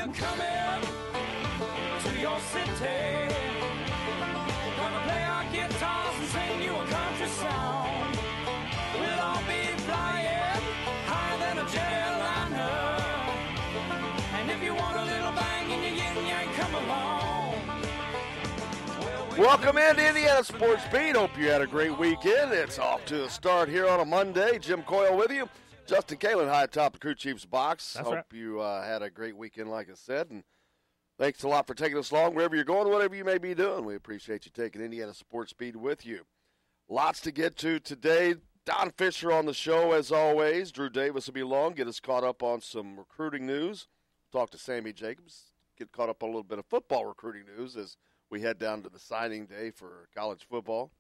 we're coming to your city. Gonna play our guitars and sing you a country song. We'll all be flying higher than a jetliner. And if you want a little bang in your yin yang, come along. Welcome into Indiana Sports Beat. Hope you had a great weekend. It's off to a start here on a Monday. Jim Coyle with you. Justin Kalen high atop the Crew Chiefs box. That's Hope right. you had a great weekend, like I said. And thanks a lot for taking us along wherever you're going, whatever you may be doing. We appreciate you taking Indiana Sports Beat with you. Lots to get to today. Don Fisher on the show, as always. Drew Davis will be along, get us caught up on some recruiting news. Talk to Sammy Jacobs, get caught up on a little bit of football recruiting news as we head down to the signing day for college football.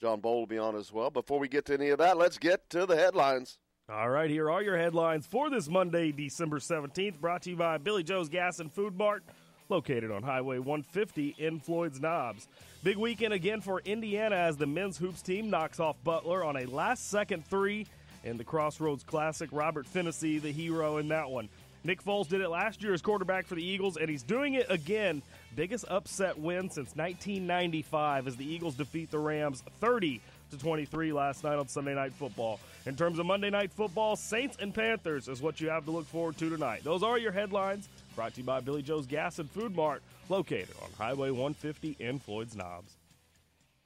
John Bowl will be on as well. Before we get to any of that, let's get to the headlines. All right, here are your headlines for this Monday, December 17th, brought to you by Billy Joe's Gas and Food Mart, located on Highway 150 in Floyd's Knobs. Big weekend again for Indiana as the men's hoops team knocks off Butler on a last-second three in the Crossroads Classic. Robert Finney, the hero in that one. Nick Foles did it last year as quarterback for the Eagles, and he's doing it again. Biggest upset win since 1995 as the Eagles defeat the Rams 30-23 last night on Sunday Night Football. In terms of Monday Night Football, Saints and Panthers is what you have to look forward to tonight. Those are your headlines, brought to you by Billy Joe's Gas and Food Mart, located on Highway 150 in Floyd's Knobs.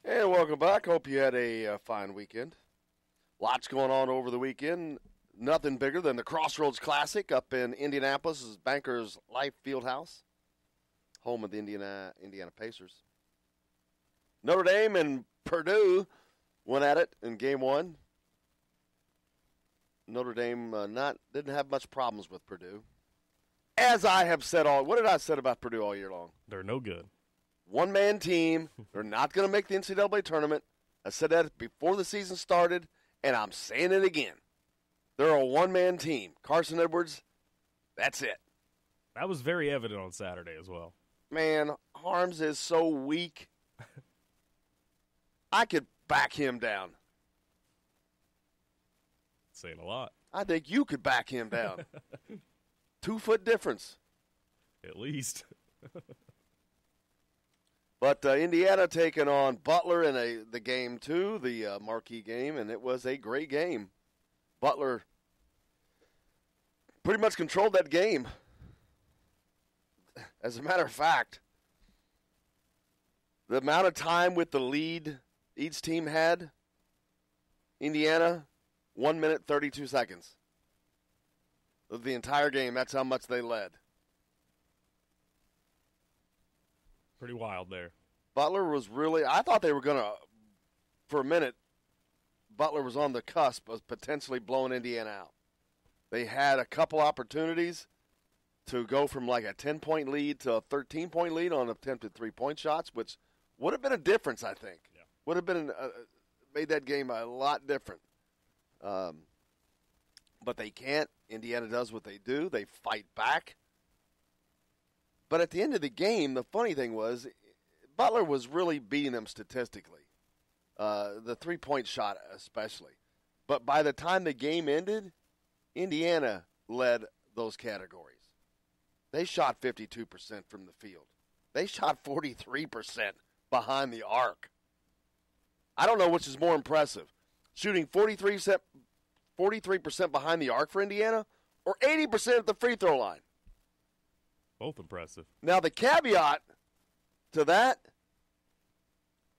And welcome back. Hope you had a fine weekend. Lots going on over the weekend. Nothing bigger than the Crossroads Classic up in Indianapolis, Bankers Life Fieldhouse, home of the Indiana Pacers. Notre Dame and Purdue went at it in game one. Notre Dame didn't have much problems with Purdue. As I have said what did I say about Purdue all year long? They're no good. One-man team. They're not going to make the NCAA tournament. I said that before the season started, and I'm saying it again. They're a one-man team. Carson Edwards, that's it. That was very evident on Saturday as well. Man, Harms is so weak. I could back him down. Saying a lot. I think you could back him down. 2-foot difference. At least. But Indiana taking on Butler in the game two, the marquee game, and it was a great game. Butler pretty much controlled that game. As a matter of fact, the amount of time with the lead each team had, Indiana, 1 minute, 32 seconds. Of the entire game, that's how much they led. Pretty wild there. Butler was really, I thought they were going to, for a minute, Butler was on the cusp of potentially blowing Indiana out. They had a couple opportunities to go from like a 10-point lead to a 13-point lead on attempted three-point shots, which would have been a difference, I think. Yeah. Would have been made that game a lot different. But they can't. Indiana does what they do. They fight back. But at the end of the game, the funny thing was Butler was really beating them statistically. The three-point shot especially. But by the time the game ended, Indiana led those categories. They shot 52% from the field. They shot 43% behind the arc. I don't know which is more impressive, shooting 43% behind the arc for Indiana or 80% at the free throw line. Both impressive. Now, the caveat to that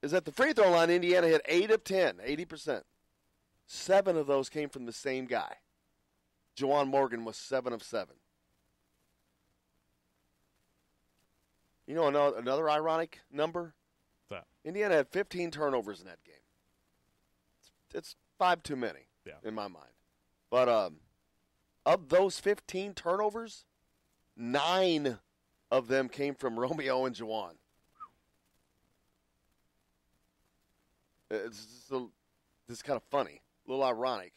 is at the free throw line, Indiana hit 8 of 10, 80%. 7 of those came from the same guy. Juwan Morgan was 7 of 7. You know another ironic number? What's that? Indiana had 15 turnovers in that game. It's 5 too many in my mind. But of those 15 turnovers, 9 of them came from Romeo and Juwan. It's kind of funny, a little ironic.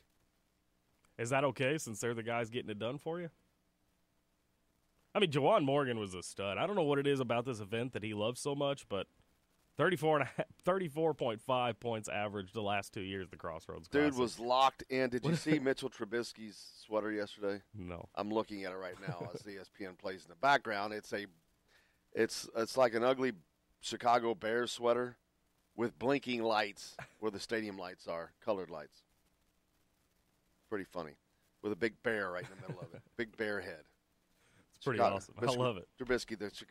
Is that okay since they're the guys getting it done for you? I mean, Juwan Morgan was a stud. I don't know what it is about this event that he loves so much, but 34.5 points average the last 2 years of the Crossroads Classic. Dude was locked in. Did you see Mitchell Trubisky's sweater yesterday? No. I'm looking at it right now as ESPN plays in the background. It's like an ugly Chicago Bears sweater with blinking lights where the stadium lights are, colored lights. Pretty funny. With a big bear right in the middle of it. Big bear head. It's pretty awesome. I love it. Trubisky, it's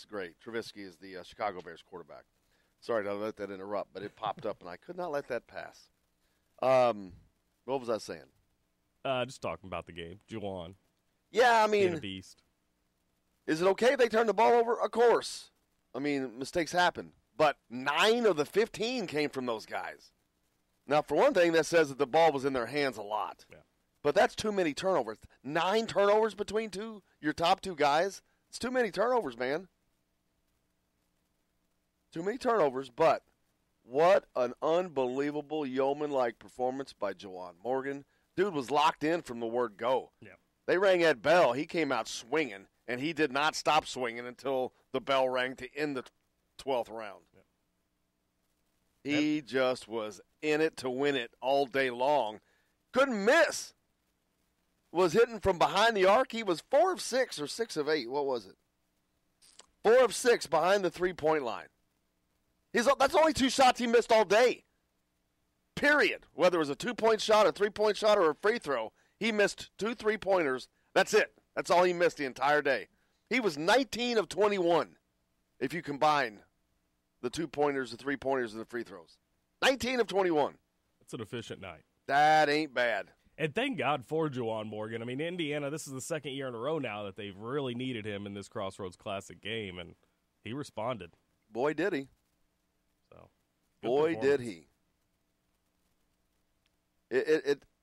great. Trubisky is the Chicago Bears quarterback. Sorry to let that interrupt, but it popped up, and I could not let that pass. What was I saying? Just talking about the game. Juwan. Yeah, I Being a mean, beast. is it okay if they turn the ball over? Of course. I mean, mistakes happen. But 9 of the 15 came from those guys. Now, for one thing, that says that the ball was in their hands a lot. Yeah. But that's too many turnovers. 9 turnovers between your top 2 guys? It's too many turnovers, man. Too many turnovers, but what an unbelievable yeoman-like performance by Juwan Morgan. Dude was locked in from the word go. Yeah. They rang Ed Bell. He came out swinging, and he did not stop swinging until the bell rang to end the 12th round. Yeah. He just was in it to win it all day long. Couldn't miss. Was hitting from behind the arc. He was 4 of 6 or 6 of 8. What was it? 4 of 6 behind the three-point line. That's only 2 shots he missed all day. Period. Whether it was a 2-point shot, a 3-point shot, or a free throw, he missed 2 3-pointers. That's it. That's all he missed the entire day. He was 19 of 21 if you combine the 2-pointers, the 3-pointers, and the free throws. 19 of 21. It's an efficient night. That ain't bad. And thank God for Juwan Morgan. I mean, Indiana, this is the second year in a row now that they've really needed him in this Crossroads Classic game, and he responded. Boy, did he. So, boy, did he.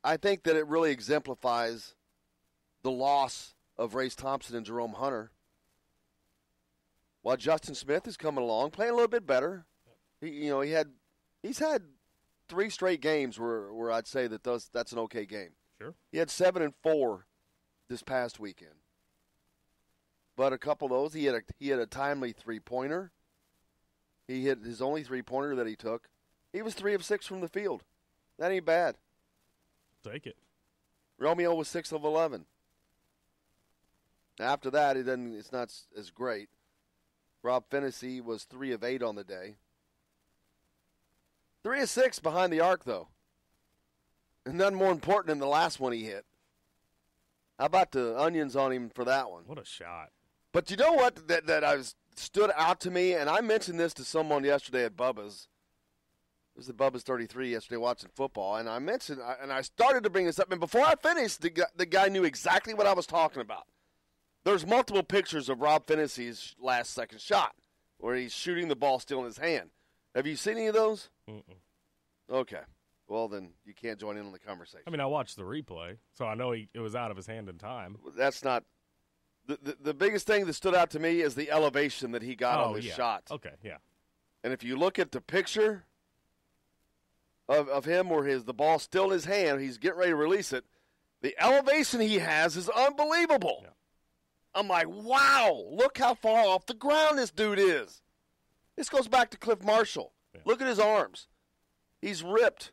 I think that it really exemplifies the loss of Race Thompson and Jerome Hunter. While Justin Smith is coming along, playing a little bit better. He's had 3 straight games where I'd say that's an okay game. Sure. He had 7 and 4 this past weekend. But a couple of those, he had a timely 3-pointer. He hit his only 3-pointer that he took. He was 3 of 6 from the field. That ain't bad. Take it. Romeo was 6 of 11. After that, it's not as great. Rob Fennessy was 3 of 8 on the day. 3 of 6 behind the arc, though. And none more important than the last one he hit. How about the onions on him for that one? What a shot. But you know what that stood out to me, and I mentioned this to someone yesterday at Bubba's. It was at Bubba's 33 yesterday watching football, and I started to bring this up, and before I finished, the guy knew exactly what I was talking about. There's multiple pictures of Rob Fennessy's last second shot where he's shooting the ball still in his hand. Have you seen any of those? Mm-mm. Okay. Well, then you can't join in on the conversation. I mean, I watched the replay, so I know it was out of his hand in time. That's not the biggest thing that stood out to me is the elevation that he got on this shot. Okay, yeah. And if you look at the picture of him where the ball's still in his hand, he's getting ready to release it, the elevation he has is unbelievable. Yeah. I'm like, wow, look how far off the ground this dude is. This goes back to Cliff Marshall. Yeah. Look at his arms. He's ripped.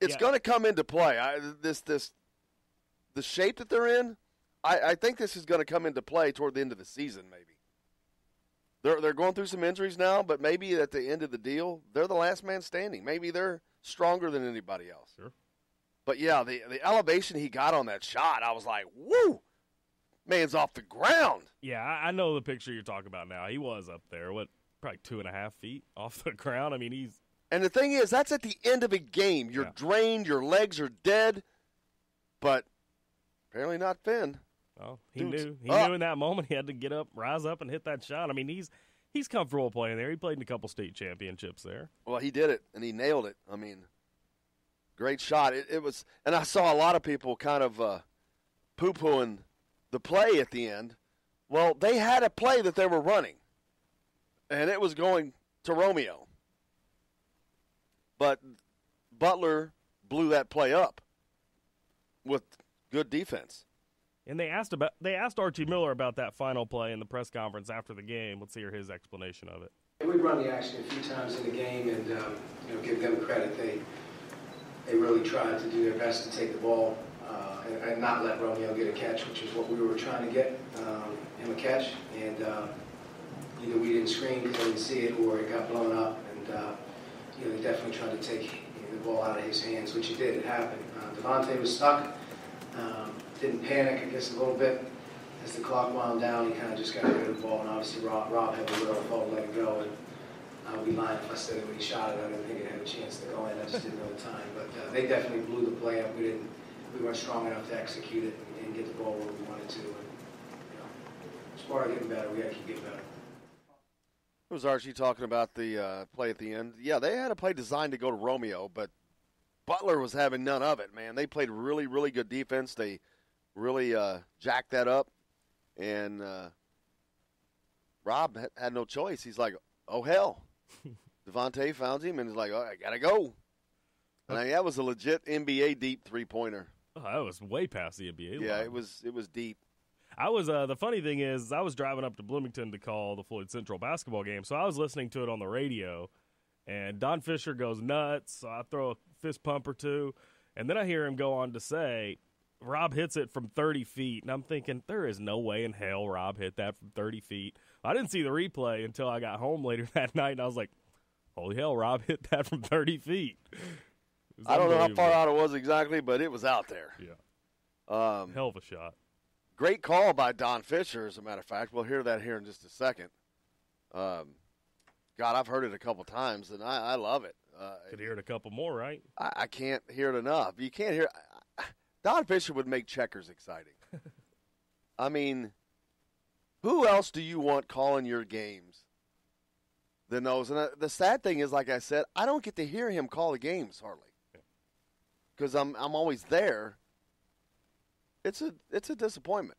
It's going to come into play. The shape that they're in, I think this is going to come into play toward the end of the season, maybe. They're going through some injuries now, but maybe at the end of the deal, they're the last man standing. Maybe they're stronger than anybody else. Sure. But, yeah, the elevation he got on that shot, I was like, woo, man's off the ground. Yeah, I know the picture you're talking about now. He was up there, probably 2.5 feet off the ground. I mean, he's. And the thing is, that's at the end of a game. You're drained, your legs are dead, but apparently not Finn. Well, he knew. He knew in that moment he had to get up, rise up, and hit that shot. I mean, he's comfortable playing there. He played in a couple state championships there. Well, he did it, and he nailed it. I mean, great shot. It was, and I saw a lot of people kind of poo-pooing the play at the end. Well, they had a play that they were running, and it was going to Romeo. But Butler blew that play up with good defense. And they asked Archie Miller about that final play in the press conference after the game. Let's hear his explanation of it. We run the action a few times in the game, and give them credit. They really tried to do their best to take the ball and not let Romeo get a catch, which is what we were trying to get him a catch. And either we didn't screen because they didn't see it, or it got blown up. And they definitely tried to take the ball out of his hands, which he did. It happened. Devontae was stuck. Didn't panic, I guess, a little bit. As the clock wound down, he kind of just got rid of the ball, and obviously Rob had the wherewithal to let it go. And I would be lying if I said that when he shot it, I didn't think it had a chance to go in. I just didn't know the time. But they definitely blew the play up. We weren't strong enough to execute it and get the ball where we wanted to. And, as far as getting better, we got to keep getting better. It was Archie talking about the play at the end. Yeah, they had a play designed to go to Romeo, but Butler was having none of it, man. They played really, really good defense. They really jacked that up. And Rob had no choice. He's like, oh, hell. Devontae found him and he's like, oh, I got to go. And that was a legit NBA deep three-pointer. Oh, that was way past the NBA line. Yeah, it was deep. I was the funny thing is I was driving up to Bloomington to call the Floyd Central basketball game, so I was listening to it on the radio, and Don Fisher goes nuts, so I throw a fist pump or two, and then I hear him go on to say, Rob hits it from 30 feet, and I'm thinking, there is no way in hell Rob hit that from 30 feet. I didn't see the replay until I got home later that night, and I was like, holy hell, Rob hit that from 30 feet. I don't know how far out it was exactly, but it was out there. Yeah. Hell of a shot. Great call by Don Fisher, as a matter of fact. We'll hear that here in just a second. God, I've heard it a couple times, and I love it. Could hear it a couple more, right? I can't hear it enough. You can't hear Don Fisher would make checkers exciting. I mean, who else do you want calling your games than those? And the sad thing is, like I said, I don't get to hear him call the games hardly because I'm always there. It's a disappointment.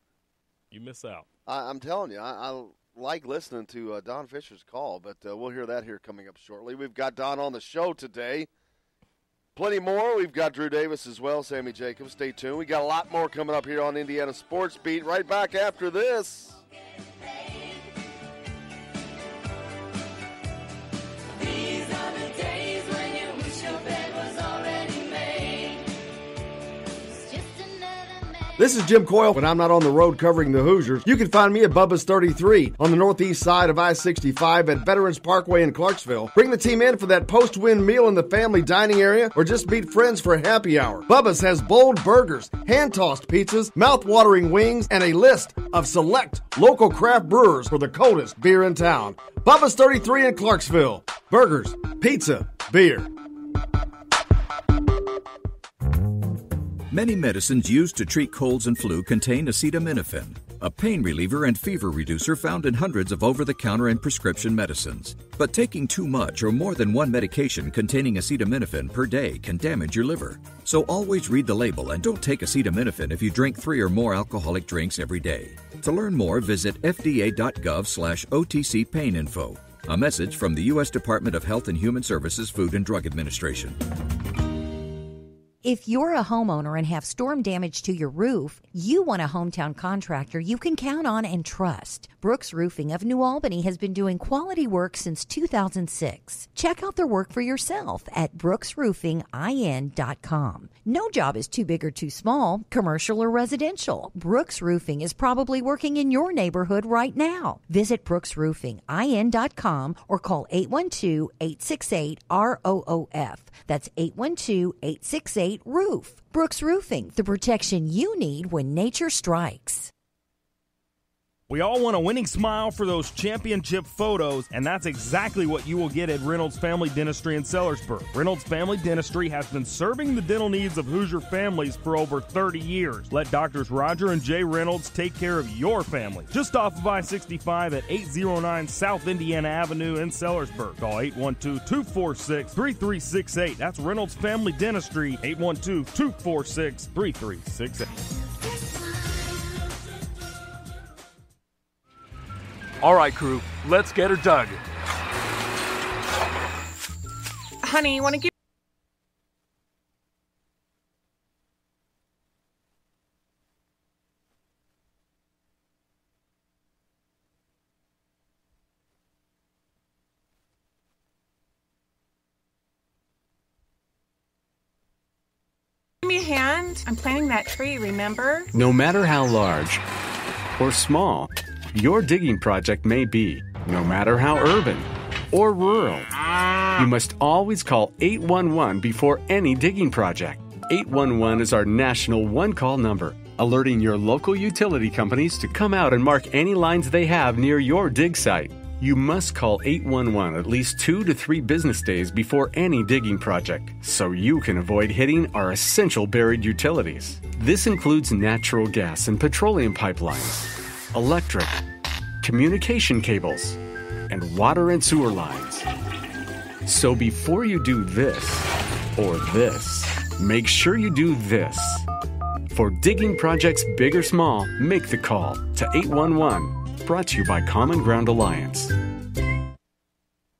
You miss out. I'm telling you, I like listening to Don Fisher's call, but we'll hear that here coming up shortly. We've got Don on the show today. Plenty more. We've got Drew Davis as well, Sammy Jacobs. Stay tuned. We got a lot more coming up here on Indiana Sports Beat right back after this. This is Jim Coyle. When I'm not on the road covering the Hoosiers, you can find me at Bubba's 33 on the northeast side of I-65 at Veterans Parkway in Clarksville. Bring the team in for that post-win meal in the family dining area or just meet friends for happy hour. Bubba's has bold burgers, hand-tossed pizzas, mouth-watering wings, and a list of select local craft brewers for the coldest beer in town. Bubba's 33 in Clarksville. Burgers, pizza, beer. Many medicines used to treat colds and flu contain acetaminophen, a pain reliever and fever reducer found in hundreds of over-the-counter and prescription medicines. But taking too much or more than one medication containing acetaminophen per day can damage your liver. So always read the label and don't take acetaminophen if you drink 3 or more alcoholic drinks every day. To learn more, visit fda.gov/OTC pain info. A message from the U.S. Department of Health and Human Services Food and Drug Administration. If you're a homeowner and have storm damage to your roof, you want a hometown contractor you can count on and trust. Brooks Roofing of New Albany has been doing quality work since 2006. Check out their work for yourself at brooksroofingin.com. No job is too big or too small, commercial or residential. Brooks Roofing is probably working in your neighborhood right now. Visit brooksroofingin.com or call 812-868-ROOF. That's 812-868-ROOF. Brooks Roofing, the protection you need when nature strikes. We all want a winning smile for those championship photos, and that's exactly what you will get at Reynolds Family Dentistry in Sellersburg. Reynolds Family Dentistry has been serving the dental needs of Hoosier families for over 30 years. Let Doctors Roger and Jay Reynolds take care of your family. Just off of I-65 at 809 South Indiana Avenue in Sellersburg. Call 812-246-3368. That's Reynolds Family Dentistry, 812-246-3368. All right, crew, let's get her dug. Honey, you want to give... hand. I'm planting that tree, remember? No matter how large or small your digging project may be, no matter how urban or rural, you must always call 811 before any digging project. 811 is our national one-call number, alerting your local utility companies to come out and mark any lines they have near your dig site. You must call 811 at least 2 to 3 business days before any digging project, so you can avoid hitting our essential buried utilities. This includes natural gas and petroleum pipelines, electric, communication cables, and water and sewer lines. So before you do this or this, make sure you do this. For digging projects big or small, make the call to 811. Brought to you by Common Ground Alliance.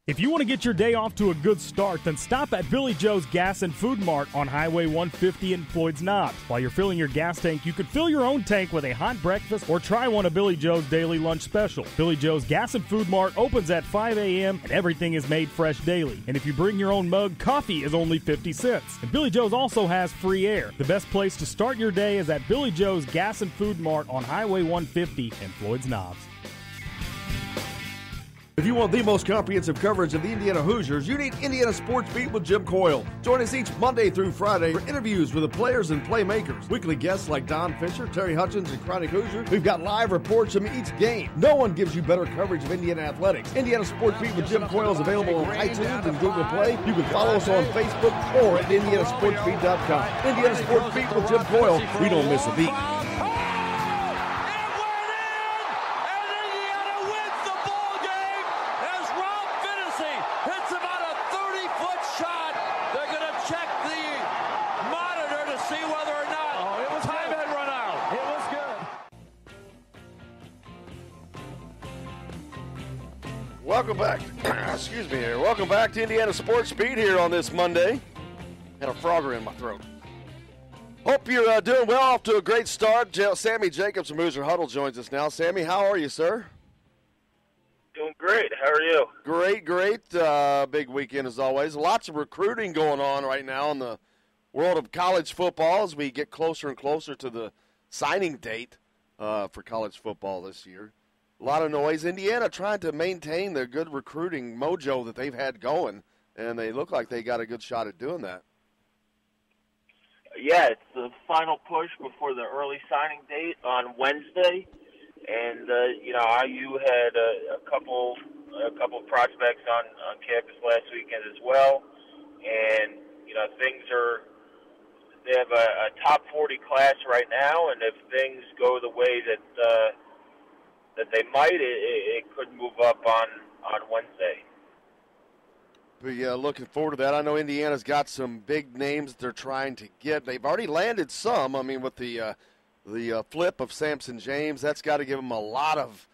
If you want to get your day off to a good start, then stop at Billy Joe's Gas and Food Mart on Highway 150 in Floyd's Knobs. While you're filling your gas tank, you could fill your own tank with a hot breakfast or try one of Billy Joe's daily lunch special. Billy Joe's Gas and Food Mart opens at 5 a.m. and everything is made fresh daily. And if you bring your own mug, coffee is only 50 cents. And Billy Joe's also has free air. The best place to start your day is at Billy Joe's Gas and Food Mart on Highway 150 in Floyd's Knobs. If you want the most comprehensive coverage of the Indiana Hoosiers, you need Indiana Sports Beat with Jim Coyle. Join us each Monday through Friday for interviews with the players and playmakers. Weekly guests like Don Fisher, Terry Hutchins, and Chronic Hoosier. We've got live reports from each game. No one gives you better coverage of Indiana athletics. Indiana Sports Beat with Jim Coyle is available on iTunes and Google Play. You can follow us on Facebook or at IndianaSportsBeat.com. Indiana Sports Beat with Jim Coyle. We don't miss a beat. Welcome back. Excuse me here. Welcome back to Indiana Sports Beat here on this Monday. Had a frogger in my throat. Hope you're doing well. Off to a great start. Sammy Jacobs from Hoosier Huddle joins us now. Sammy, how are you, sir? Doing great. How are you? Great. Big weekend as always. Lots of recruiting going on right now in the world of college football as we get closer and closer to the signing date for college football this year. A lot of noise. Indiana trying to maintain their good recruiting mojo that they've had going, and they look like they got a good shot at doing that. Yeah, it's the final push before the early signing date on Wednesday, and IU had a couple of prospects on campus last weekend as well, and they have a top 40 class right now, and if things go the way that they might, it could move up on Wednesday. But yeah, looking forward to that. I know Indiana's got some big names that they're trying to get. They've already landed some. I mean, with the flip of Samson James, that's got to give them a lot of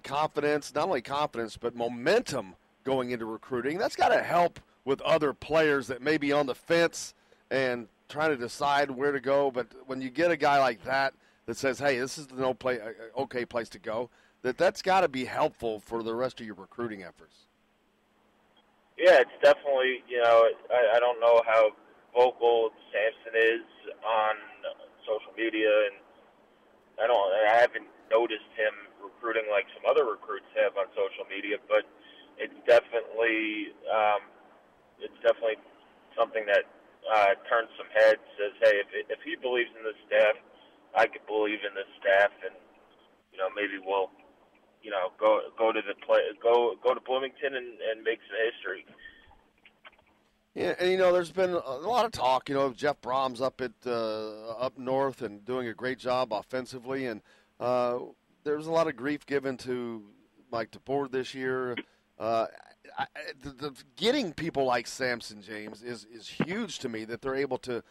confidence, not only confidence, but momentum going into recruiting. That's got to help with other players that may be on the fence and trying to decide where to go. But when you get a guy like that says, hey, this is the okay place to go, that's got to be helpful for the rest of your recruiting efforts. Yeah, it's definitely, I don't know how vocal Samson is on social media, and I haven't noticed him recruiting like some other recruits have on social media, but it's definitely something that turns some heads, says, hey, if he believes in this staff, I could believe in this staff, and maybe we'll go to Bloomington and make some history. Yeah, and there's been a lot of talk. Jeff Brahms up north and doing a great job offensively, and there's a lot of grief given to Mike DeBoer this year. Getting people like Samson James is huge to me, that they're able to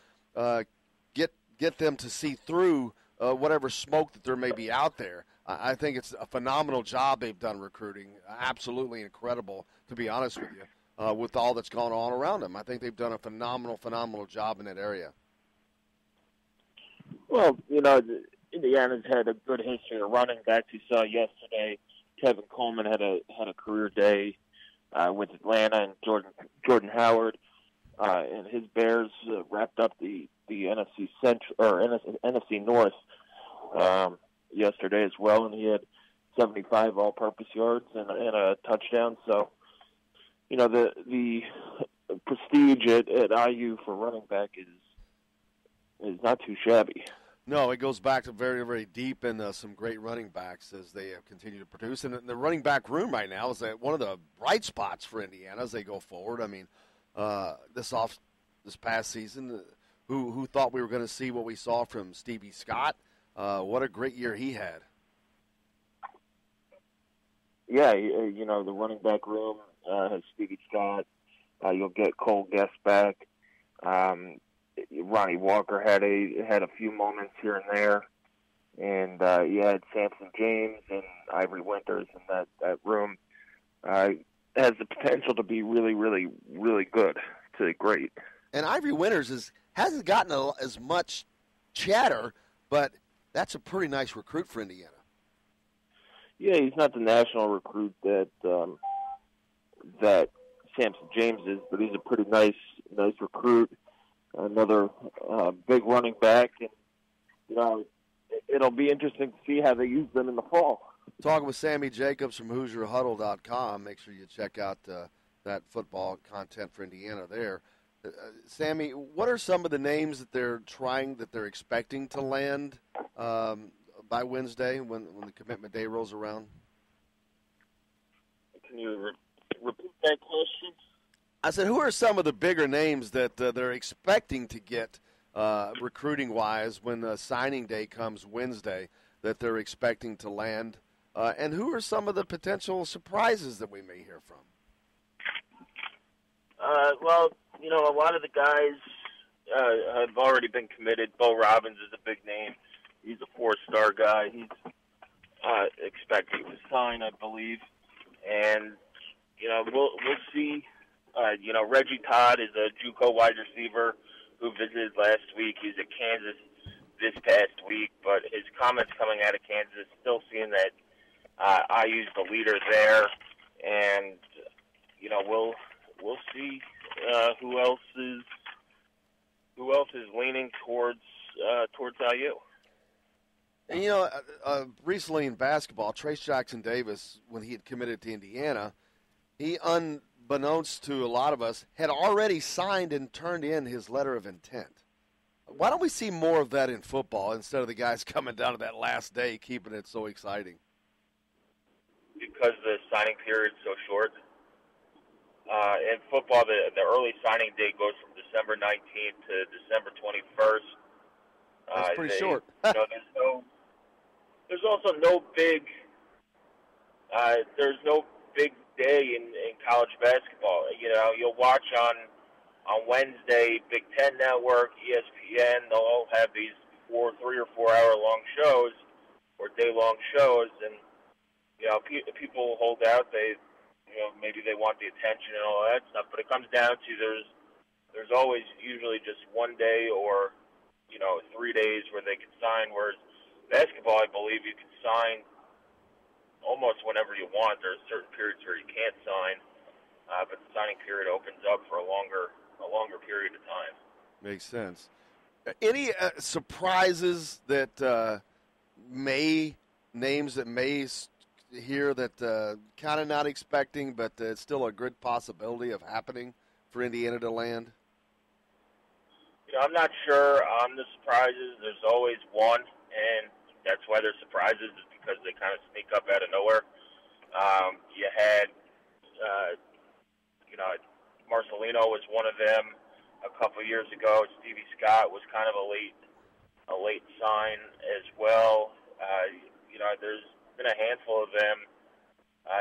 get them to see through whatever smoke that there may be out there. I think it's a phenomenal job they've done recruiting. Absolutely incredible, to be honest with you, with all that's gone on around them. I think they've done a phenomenal job in that area. Well, Indiana's had a good history of running backs. You saw yesterday, Kevin Coleman had a career day with Atlanta, and Jordan Howard and his Bears wrapped up the the NFC Central or NFC North yesterday as well, and he had 75 all-purpose yards and a touchdown. So, you know, the prestige at IU for running back is not too shabby. No, it goes back to very, very deep and some great running backs as they continue to produce. And the running back room right now is one of the bright spots for Indiana as they go forward. I mean, this past season, who thought we were going to see what we saw from Stevie Scott? What a great year he had. Yeah, you know, the running back room has Stevie Scott. You'll get Cole Guest back. Ronnie Walker had a few moments here and there, and you had Samson James and Ivory Winters in that room. Has the potential to be really, really, really good to great. And Ivory Winters hasn't gotten as much chatter, but that's a pretty nice recruit for Indiana. Yeah, he's not the national recruit that Samson James is, but he's a pretty nice recruit. Another big running back, and you know, it'll be interesting to see how they use them in the fall. Talking with Sammy Jacobs from HoosierHuddle.com. Make sure you check out that football content for Indiana there. Sammy, what are some of the names that they're expecting to land by Wednesday when the commitment day rolls around? Can you repeat that question? I said, who are some of the bigger names that they're expecting to get recruiting-wise when the signing day comes Wednesday that they're expecting to land? And who are some of the potential surprises that we may hear from? Well, you know, a lot of the guys have already been committed. Bo Robbins is a big name. He's a 4-star guy. He's expecting to sign, I believe. And, you know, we'll see. You know, Reggie Todd is a JUCO wide receiver who visited last week. He's at Kansas this past week, but his comments coming out of Kansas still seeing that IU's the leader there, and you know we'll see who else is leaning towards IU. And you know, recently in basketball, Trace Jackson Davis, when he had committed to Indiana, he unbeknownst to a lot of us, had already signed and turned in his letter of intent. Why don't we see more of that in football instead of the guys coming down to that last day, keeping it so exciting? Because the signing period is so short. In football, the early signing date goes from December 19th to December 21st. That's pretty short. You know, there's also no big day in college basketball. You know, you'll watch on Wednesday, Big Ten Network, ESPN, they'll all have these 3 or 4 hour long shows or day long shows, and you know, people hold out. Maybe they want the attention and all that stuff, but it comes down to there's always usually just one day or 3 days where they can sign. Whereas basketball, I believe you can sign almost whenever you want. There's certain periods where you can't sign, but the signing period opens up for a longer period of time. Makes sense. Any surprises that names that may hear that kind of not expecting, but it's still a good possibility of happening for Indiana to land? I'm not sure on the surprises. There's always one, and that's why they're surprises, is because they kind of sneak up out of nowhere. You had, Marcelino was one of them a couple years ago. Stevie Scott was kind of a late sign as well. There's been a handful of them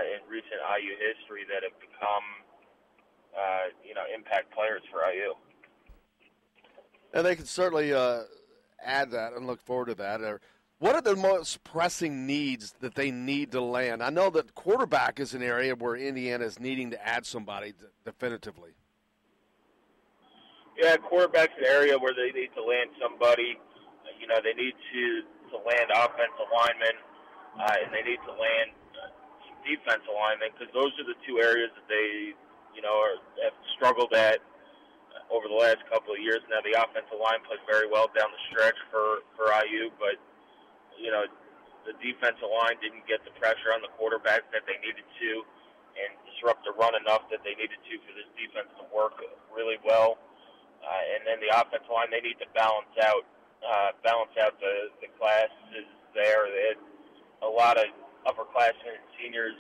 in recent IU history that have become, impact players for IU. And they can certainly add that and look forward to that. What are the most pressing needs that they need to land? I know that quarterback is an area where Indiana is needing to add somebody definitively. Yeah, quarterback's an area where they need to land somebody. They need to land offensive linemen, and they need to land some defensive linemen, because those are the two areas that they, have struggled at over the last couple of years. Now the offensive line played very well down the stretch for IU, but the defensive line didn't get the pressure on the quarterback that they needed to, and disrupt the run enough that they needed to for this defense to work really well. And then the offensive line, they need to balance out the classes there. They had a lot of upperclassmen and seniors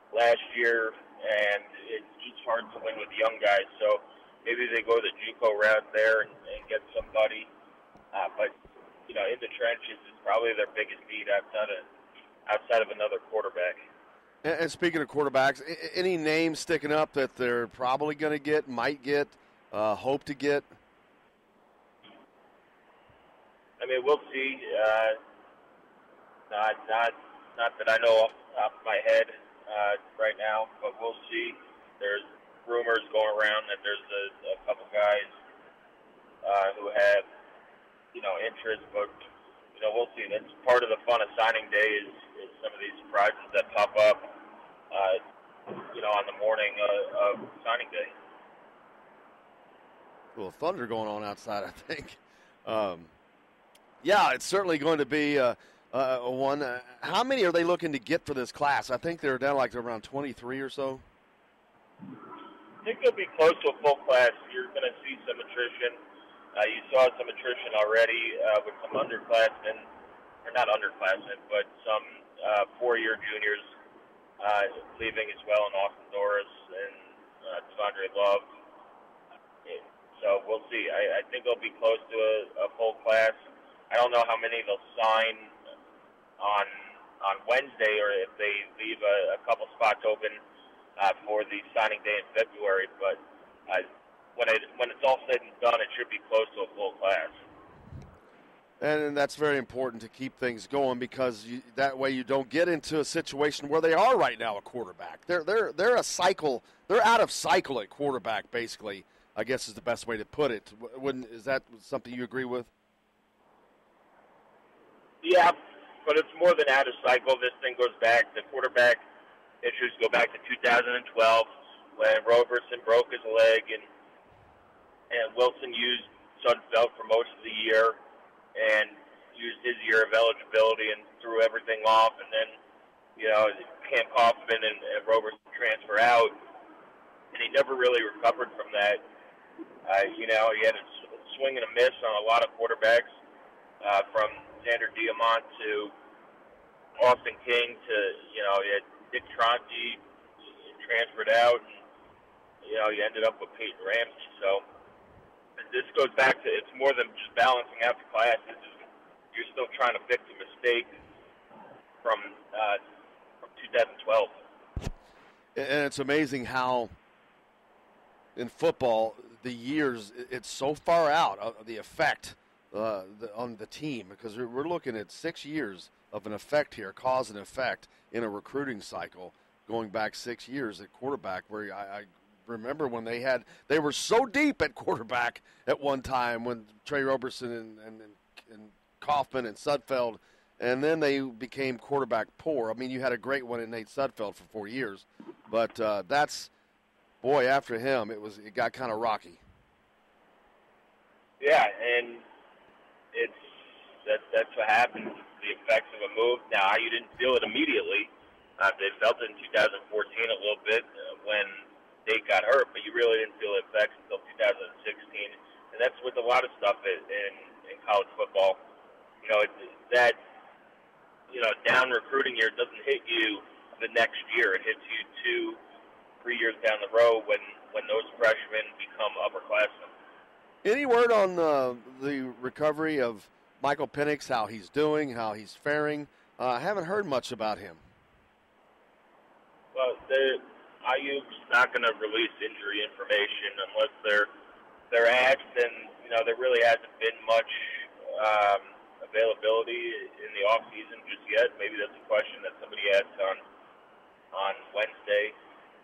last year, and it's just hard to win with young guys. So maybe they go the JUCO route there and get somebody. But in the trenches is probably their biggest need outside of another quarterback. And speaking of quarterbacks, any names sticking up that they're probably going to get, might get, hope to get? I mean, we'll see. Not that I know off the top of my head right now, but we'll see. There's rumors going around that there's a couple guys who have interest, but we'll see. That's part of the fun of signing day is some of these surprises that pop up on the morning of signing day. A little thunder going on outside, I think. Yeah, it's certainly going to be one. How many are they looking to get for this class? I think they're down like around 23 or so. I think they'll be close to a full class. You're going to see some attrition. You saw some attrition already with some underclassmen, or not underclassmen, but some four-year juniors leaving as well, in Austin Doris and Devondre Love. So we'll see. I think they'll be close to a full class. I don't know how many they'll sign on Wednesday, or if they leave a couple spots open for the signing day in February. But when it's all said and done, it should be close to a full class. And that's very important to keep things going, because that way you don't get into a situation where they are right now a quarterback. They're a cycle. They're out of cycle at quarterback, basically, I guess is the best way to put it. Is that something you agree with? Yeah, but it's more than out of cycle. This thing goes back. The quarterback issues go back to 2012 when Roberson broke his leg and Wilson used Sudfeld for most of the year and used his year of eligibility and threw everything off. And then, Cam Kaufman and Roberson transfer out, and he never really recovered from that. He had a swing and a miss on a lot of quarterbacks, from Xander Diamont to Austin King to, he had Dick Tronte transferred out, and, he ended up with Peyton Ramsey. So this goes back to, it's more than just balancing out the classes. You're still trying to fix a mistake from 2012. And it's amazing how in football, the years, it's so far out of the effect on the team, because we're looking at 6 years of an effect here, cause and effect in a recruiting cycle, going back 6 years at quarterback, where I remember when they were so deep at quarterback at one time, when Trey Roberson and Kaufman and Sudfeld, and then they became quarterback poor. I mean, you had a great one in Nate Sudfeld for 4 years, but after him, it got kind of rocky. Yeah, and that's what happened, the effects of a move. Now, you didn't feel it immediately. They felt it in 2014 a little bit when Nate got hurt, but you really didn't feel the effects until 2016. And that's with a lot of stuff in college football. That down recruiting year doesn't hit you the next year. It hits you 2-3 years down the road when those freshmen become upperclassmen. Any word on the recovery of Michael Penix, how he's doing, how he's faring? I haven't heard much about him. Well, IU's not going to release injury information unless they're asked, and there really hasn't been much availability in the off season just yet. Maybe that's a question that somebody asked on Wednesday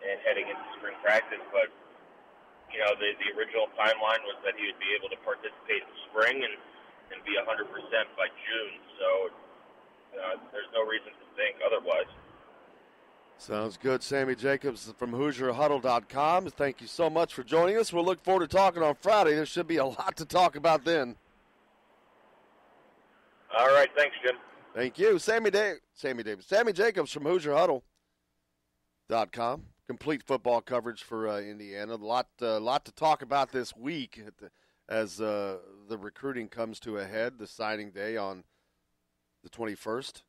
and heading into spring practice, but the original timeline was that he would be able to participate in spring and be 100% by June. So there's no reason to think otherwise. Sounds good. Sammy Jacobs from HoosierHuddle.com. Thank you so much for joining us. We'll look forward to talking on Friday. There should be a lot to talk about then. All right. Thanks, Jim. Thank you. Sammy Jacobs from HoosierHuddle.com. Complete football coverage for Indiana. A lot to talk about this week as the recruiting comes to a head. The signing day on the 21st,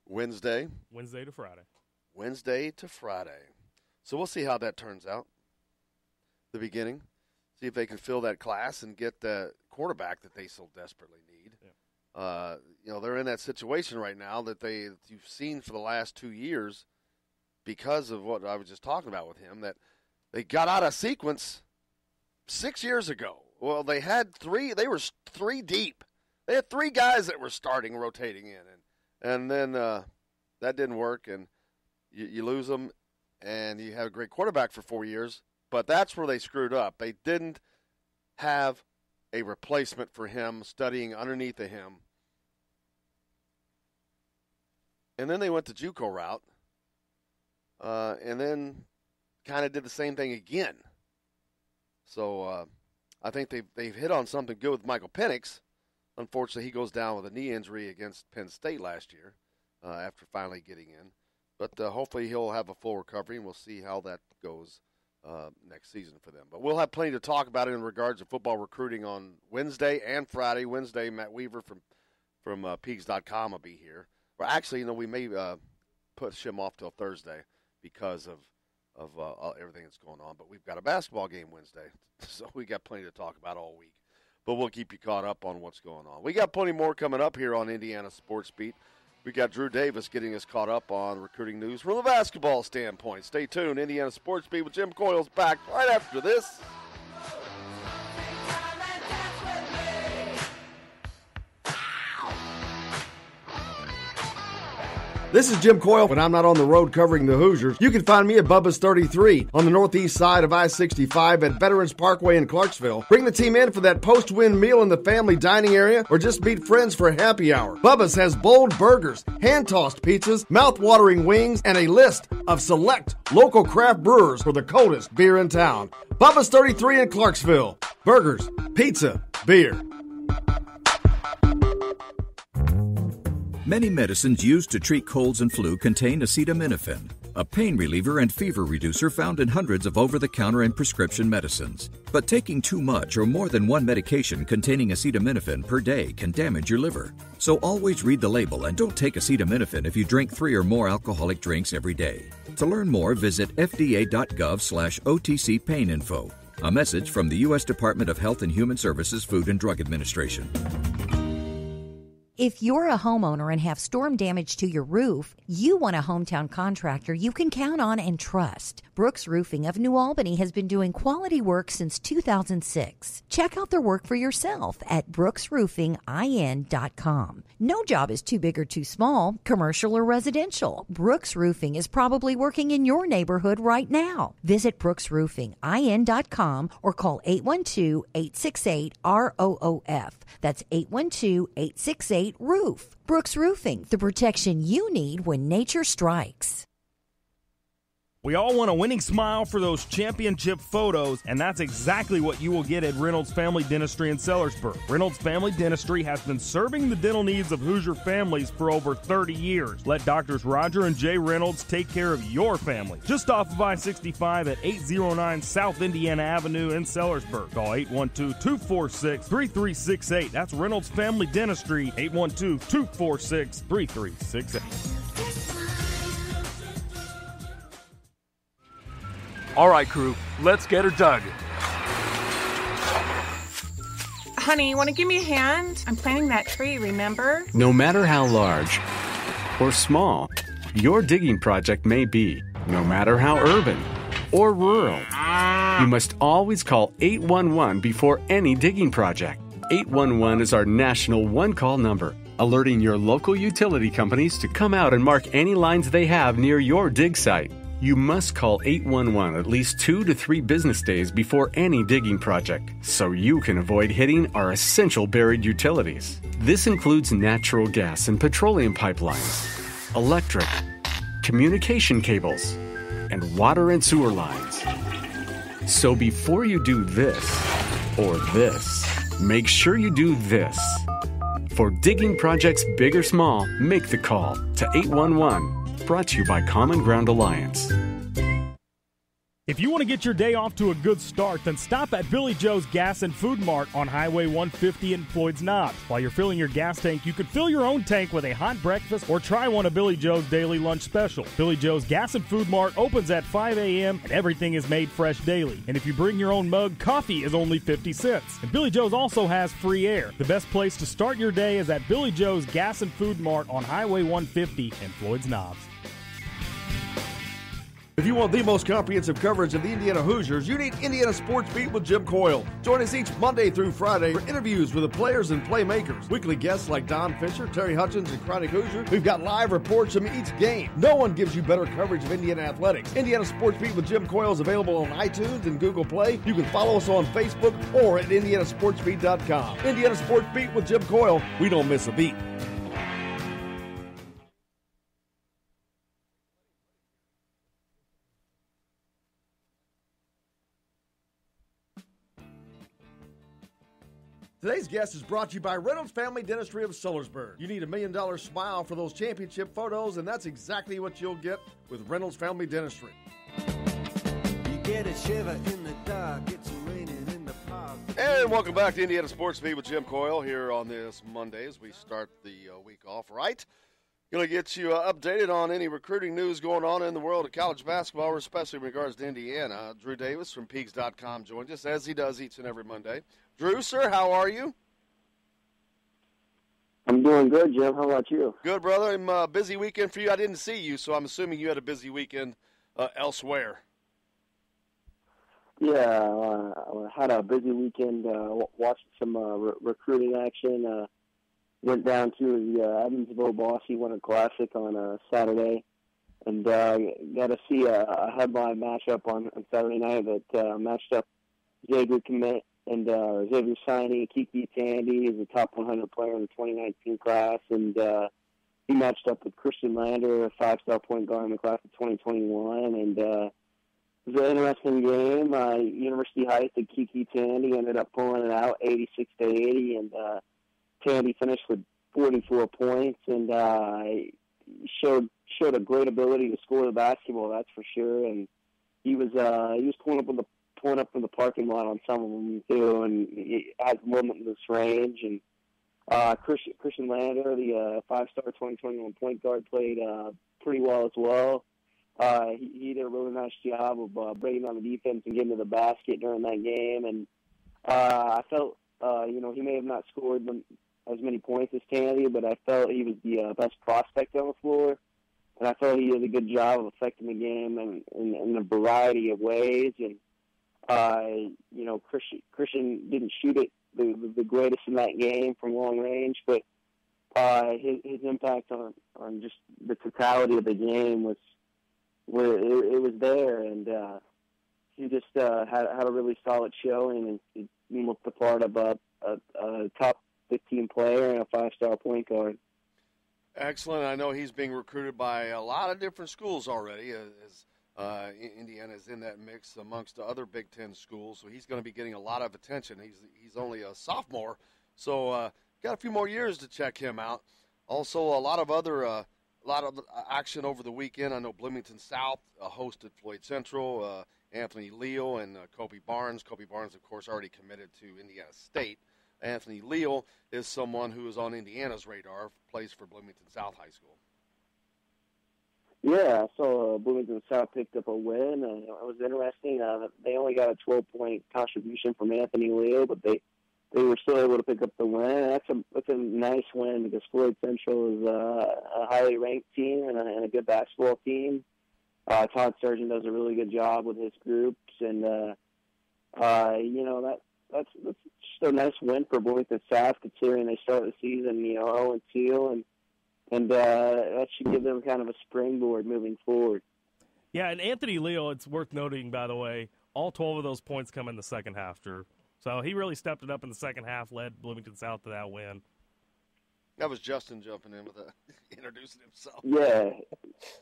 Wednesday to Friday. So we'll see how that turns out. The beginning. See if they can fill that class and get the quarterback that they so desperately need. Yeah. They're in that situation right now that you've seen for the last 2 years because of what I was just talking about with him, that they got out of sequence 6 years ago. Well, they had three. They were 3 deep. They had 3 guys that were starting, rotating in. And then that didn't work, and you lose them, and you had a great quarterback for 4 years. But that's where they screwed up. They didn't have a replacement for him studying underneath of him. And then they went the JUCO route, and then kind of did the same thing again. So I think they've hit on something good with Michael Penix. Unfortunately, he goes down with a knee injury against Penn State last year after finally getting in. But hopefully he'll have a full recovery, and we'll see how that goes next season for them. But we'll have plenty to talk about in regards to football recruiting on Wednesday and Friday. Wednesday, Matt Weaver from Peaks.com will be here. Well, actually, we may push him off till Thursday because of everything that's going on. But we've got a basketball game Wednesday, so we got plenty to talk about all week. But we'll keep you caught up on what's going on. We got plenty more coming up here on Indiana Sports Beat. We got Drew Davis getting us caught up on recruiting news from the basketball standpoint. Stay tuned. Indiana Sports Beat with Jim Coyle's back right after this. This is Jim Coyle. When I'm not on the road covering the Hoosiers, you can find me at Bubba's 33 on the northeast side of I-65 at Veterans Parkway in Clarksville. Bring the team in for that post-win meal in the family dining area or just meet friends for happy hour. Bubba's has bold burgers, hand-tossed pizzas, mouth-watering wings, and a list of select local craft brewers for the coldest beer in town. Bubba's 33 in Clarksville. Burgers, pizza, beer. Many medicines used to treat colds and flu contain acetaminophen, a pain reliever and fever reducer found in hundreds of over-the-counter and prescription medicines. But taking too much or more than one medication containing acetaminophen per day can damage your liver. So always read the label and don't take acetaminophen if you drink 3 or more alcoholic drinks every day. To learn more, visit fda.gov/OTC pain info. A message from the U.S. Department of Health and Human Services Food and Drug Administration. If you're a homeowner and have storm damage to your roof, you want a hometown contractor you can count on and trust. Brooks Roofing of New Albany has been doing quality work since 2006. Check out their work for yourself at brooksroofingin.com. No job is too big or too small, commercial or residential. Brooks Roofing is probably working in your neighborhood right now. Visit brooksroofingin.com or call 812-868-ROOF. That's 812-868-ROOF. Brooks Roofing, the protection you need when nature strikes. We all want a winning smile for those championship photos, and that's exactly what you will get at Reynolds Family Dentistry in Sellersburg. Reynolds Family Dentistry has been serving the dental needs of Hoosier families for over 30 years. Let Doctors Roger and Jay Reynolds take care of your family. Just off of I-65 at 809 South Indiana Avenue in Sellersburg. Call 812-246-3368. That's Reynolds Family Dentistry, 812-246-3368. All right, crew, let's get her dug. Honey, you want to give me a hand? I'm planting that tree, remember? No matter how large or small your digging project may be, no matter how urban or rural, you must always call 811 before any digging project. 811 is our national one-call number, alerting your local utility companies to come out and mark any lines they have near your dig site. You must call 811 at least 2 to 3 business days before any digging project, so you can avoid hitting our essential buried utilities. This includes natural gas and petroleum pipelines, electric, communication cables, and water and sewer lines. So before you do this or this, make sure you do this. For digging projects big or small, make the call to 811. Brought to you by Common Ground Alliance. If you want to get your day off to a good start, then stop at Billy Joe's Gas and Food Mart on Highway 150 in Floyd's Knobs. While you're filling your gas tank, you could fill your own tank with a hot breakfast or try one of Billy Joe's daily lunch specials. Billy Joe's Gas and Food Mart opens at 5 a.m. and everything is made fresh daily. And if you bring your own mug, coffee is only 50 cents. And Billy Joe's also has free air. The best place to start your day is at Billy Joe's Gas and Food Mart on Highway 150 in Floyd's Knobs. If you want the most comprehensive coverage of the Indiana Hoosiers, you need Indiana Sports Beat with Jim Coyle. Join us each Monday through Friday for interviews with the players and playmakers. Weekly guests like Don Fisher, Terry Hutchins, and Chronic Hoosier. We've got live reports from each game. No one gives you better coverage of Indiana athletics. Indiana Sports Beat with Jim Coyle is available on iTunes and Google Play. You can follow us on Facebook or at indianasportsbeat.com. Indiana Sports Beat with Jim Coyle. We don't miss a beat. Today's guest is brought to you by Reynolds Family Dentistry of Sellersburg. You need $1 million smile for those championship photos, and that's exactly what you'll get with Reynolds Family Dentistry. You get a shiver in the dark, it's raining in the park. And welcome back to Indiana Sports Beat with Jim Coyle here on this Monday as we start the week off right. Going to get you updated on any recruiting news going on in the world of college basketball, especially in regards to Indiana. Drew Davis from Peaks.com joins us, as he does each and every Monday. Drew, sir, how are you? I'm doing good, Jim. How about you? Good, brother. Busy weekend for you. I didn't see you, so I'm assuming you had a busy weekend elsewhere. Yeah, I had a busy weekend watching some recruiting action. Went down to the Evansville Bossy Winter Classic on Saturday, and got to see a headline matchup on Saturday night that matched up Xavier commit and Xavier signing Kiki Tandy is a top 100 player in the 2019 class, and he matched up with Christian Lander, a five-star point guard in the class of 2021, and it was an interesting game. University Heights and Kiki Tandy ended up pulling it out 86-80, and Tandy finished with 44 points, and showed a great ability to score the basketball, that's for sure. And he was pulling up from the parking lot on some of them too, and he has limitless range. And Christian Lander, the five-star 2021 point guard, played pretty well as well. He did a really nice job of breaking down the defense and getting to the basket during that game. And I felt, he may have not scored as many points as Tandy, but I felt he was the best prospect on the floor. And I felt he did a good job of affecting the game in a variety of ways. And, Christian didn't shoot it the greatest in that game from long range, but his impact on just the totality of the game was there, and he just had a really solid showing, and he looked the part of a top 15 player and a five-star point guard. Excellent. I know he's being recruited by a lot of different schools already, as Indiana is in that mix amongst the other Big Ten schools, so he's going to be getting a lot of attention. He's only a sophomore, so got a few more years to check him out. Also, a lot of action over the weekend. I know Bloomington South hosted Floyd Central, Anthony Leal and Kobe Barnes. Kobe Barnes, of course, already committed to Indiana State. Anthony Leal is someone who is on Indiana's radar, plays for Bloomington South High School. Yeah, so Bloomington South picked up a win. It was interesting. They only got a 12-point contribution from Anthony Leal, but they were still able to pick up the win. That's a nice win because Floyd Central is a highly ranked team and a good basketball team. Todd Sturgeon does a really good job with his groups, and that's just a nice win for Bloomington South, considering they start the season 0-2, and that should give them kind of a springboard moving forward. Yeah, and Anthony Leal, it's worth noting, by the way, all 12 of those points come in the second half, Drew. So he really stepped it up in the second half, led Bloomington South to that win. That was Justin jumping in with introducing himself. Yeah.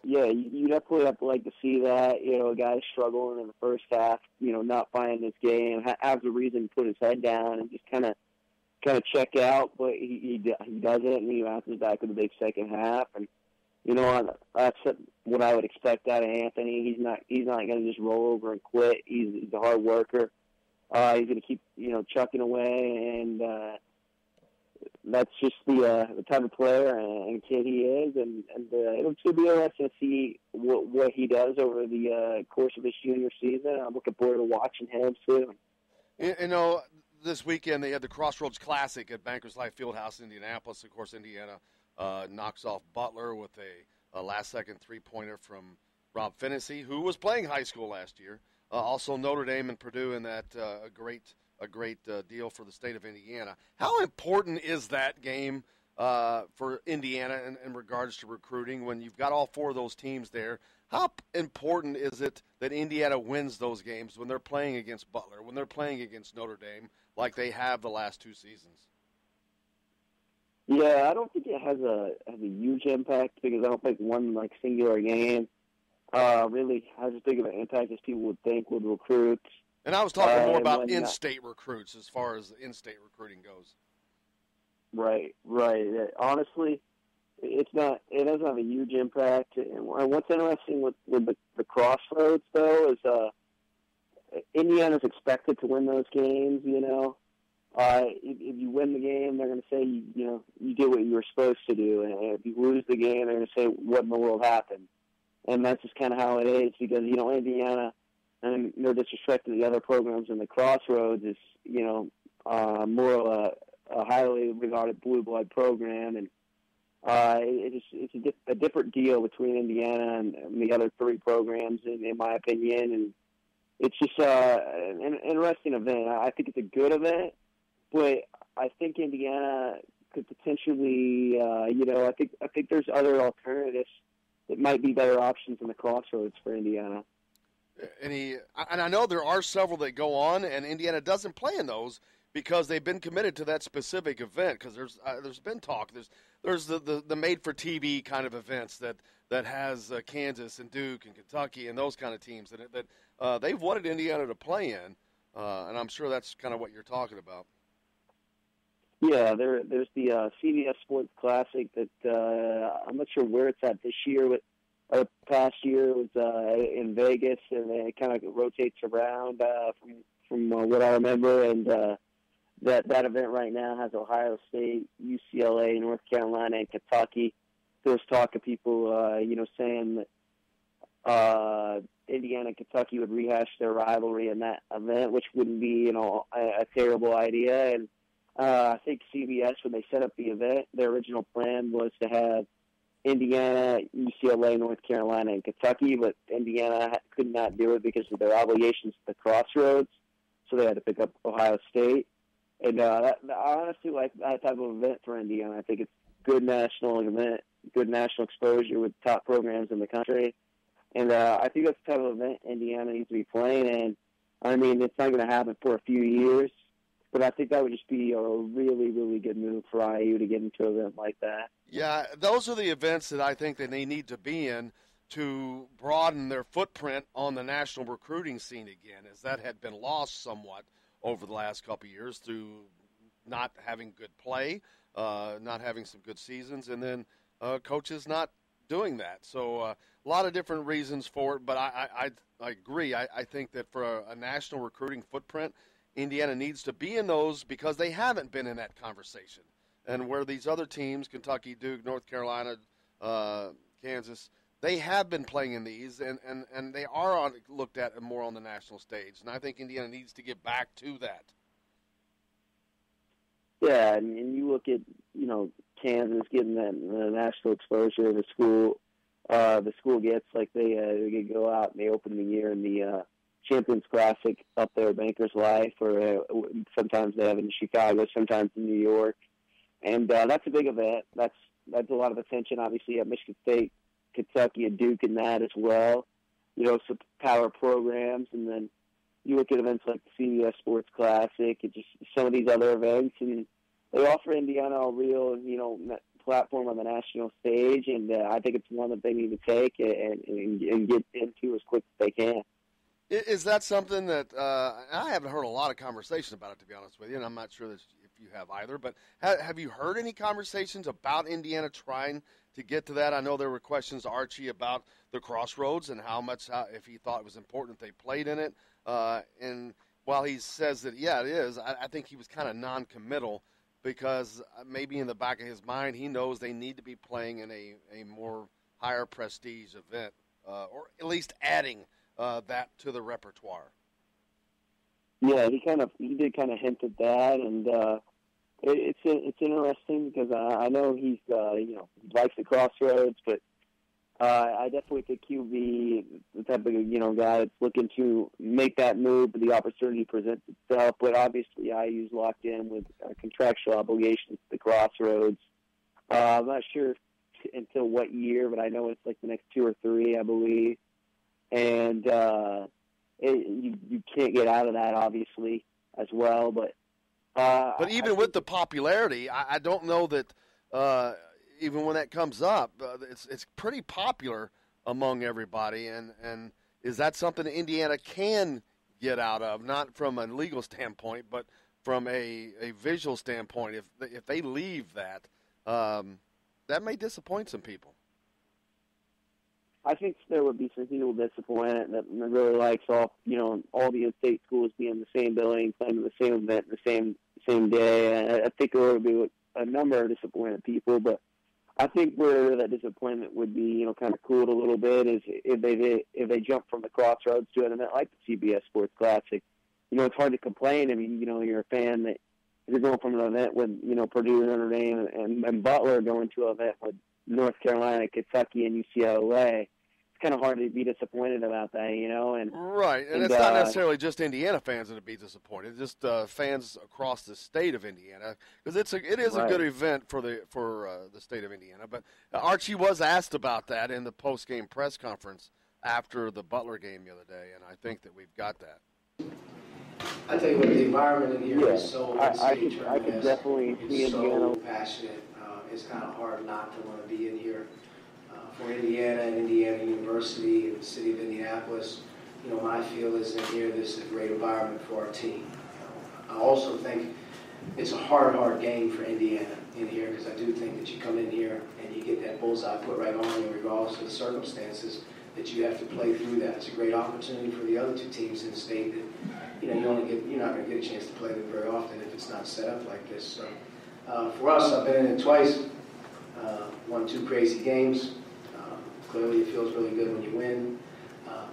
You definitely have to like to see that. You know, a guy struggling in the first half. You know, not finding his game, has a reason to put his head down and just kind of check out. But he doesn't, and he bounces back in the big second half. And you know, that's what I would expect out of Anthony. He's not going to just roll over and quit. He's a hard worker. He's going to keep chucking away, and that's just the type of player and kid he is. And it'll be interesting to see what he does over the course of his junior season. I'm looking forward to watching him soon. You know, this weekend they had the Crossroads Classic at Bankers Life Fieldhouse in Indianapolis. Of course, Indiana knocks off Butler with a last-second three-pointer from Rob Finnessy, who was playing high school last year. Also Notre Dame and Purdue in that a great deal for the state of Indiana. How important is that game for Indiana in regards to recruiting when you've got all four of those teams there? How important is it that Indiana wins those games when they're playing against Butler, when they're playing against Notre Dame, like they have the last two seasons? Yeah, I don't think it has a huge impact because I don't think one singular game really has as big of an impact as people would think with recruits. And I was talking more about in-state recruits as far as in-state recruiting goes. Right. Honestly, it doesn't have a huge impact. And what's interesting with the Crossroads, though, is Indiana's expected to win those games, you know. If you win the game, they're going to say, you did what you were supposed to do. And if you lose the game, they're going to say, what in the world happened? And that's just kind of how it is because, Indiana, and no disrespect to the other programs in the Crossroads, is, more of a highly regarded blue blood program. And it's a different deal between Indiana and the other three programs, in my opinion. And it's just an interesting event. I think it's a good event, but I think Indiana could potentially, I think there's other alternatives that might be better options in the Crossroads for Indiana. And I know there are several that go on, and Indiana doesn't play in those because they've been committed to that specific event. Because there's been talk. There's the made for TV kind of events that has Kansas and Duke and Kentucky and those kind of teams that they've wanted Indiana to play in, and I'm sure that's kind of what you're talking about. Yeah, there's the CBS Sports Classic that I'm not sure where it's at this year, but past year it was in Vegas, and it kind of rotates around from what I remember. And that event right now has Ohio State, UCLA, North Carolina, and Kentucky. There's talk of people, saying that Indiana and Kentucky would rehash their rivalry in that event, which wouldn't be, a terrible idea. And I think CBS, when they set up the event, their original plan was to have Indiana, UCLA, North Carolina, and Kentucky, but Indiana could not do it because of their obligations to the Crossroads, so they had to pick up Ohio State. And I honestly like that type of event for Indiana. I think it's a good national event, good national exposure with top programs in the country. And I think that's the type of event Indiana needs to be playing in. I mean, it's not going to happen for a few years, but I think that would just be a really, really good move for IU to get into an event like that. Yeah, those are the events that I think that they need to be in to broaden their footprint on the national recruiting scene again, as that had been lost somewhat over the last couple of years through not having good play, not having some good seasons, and then coaches not doing that. So a lot of different reasons for it, but I agree. I think that for a national recruiting footprint, Indiana needs to be in those because they haven't been in that conversation. And where these other teams, Kentucky, Duke, North Carolina, Kansas, they have been playing in these, and they are looked at more on the national stage. And I think Indiana needs to get back to that. Yeah, and you look at, Kansas getting that national exposure the school gets, like they go out and they open the year in the Champions Classic up there at Bankers Life, or sometimes they have it in Chicago, sometimes in New York. And that's a big event. That's a lot of attention, obviously, at Michigan State, Kentucky, and Duke in that as well. Some power programs. And then you look at events like the CBS Sports Classic and just some of these other events. And, they offer Indiana a real, platform on the national stage, and I think it's one that they need to take and get into as quick as they can. Is that something that I haven't heard a lot of conversation about it, to be honest with you, and I'm not sure that if you have either, but have you heard any conversations about Indiana trying to get to that? I know there were questions to Archie about the Crossroads and if he thought it was important that they played in it. And while he says that, yeah, it is, I think he was kind of non-committal because maybe in the back of his mind he knows they need to be playing in a more higher prestige event, or at least adding that to the repertoire. Yeah, he did kind of hint at that, and it's interesting because I know he likes the Crossroads, but I definitely think he'll be the type of guy that's looking to make that move, but the opportunity presents itself. But obviously, IU's locked in with contractual obligations to the Crossroads. I'm not sure until what year, but I know it's like the next 2 or 3, I believe. And you can't get out of that, obviously, as well. But even with the popularity, I don't know that even when that comes up, it's pretty popular among everybody. And is that something that Indiana can get out of, not from a legal standpoint, but from a visual standpoint? If they leave that, that may disappoint some people. I think there would be some people disappointed that really likes all the in-state schools being in the same building, playing the same event, the same day. I think there would be a number of disappointed people, but I think where that disappointment would be, kind of cooled a little bit is if they jump from the Crossroads to an event like the CBS Sports Classic. It's hard to complain. I mean, you're a fan that you're going from an event with Purdue, Notre Dame, and Butler going to an event with North Carolina, Kentucky, and UCLA. It's kind of hard to be disappointed about that, And right, and it's not necessarily just Indiana fans that would be disappointed; just fans across the state of Indiana, because it is a good event for the state of Indiana. But Archie was asked about that in the post-game press conference after the Butler game the other day, and I think that we've got that. I tell you what, the environment in here is so I could definitely see Indiana passionate. It's kind of hard not to want to be in here. For Indiana and Indiana University and the city of Indianapolis, my feel is in here this is a great environment for our team. I also think it's a hard game for Indiana in here because I do think that you come in here and you get that bullseye put right on you regardless of the circumstances that you have to play through that. It's a great opportunity for the other 2 teams in the state that, you're not going to get a chance to play them very often if it's not set up like this. So for us, I've been in it twice, won 2 crazy games. Clearly, it feels really good when you win.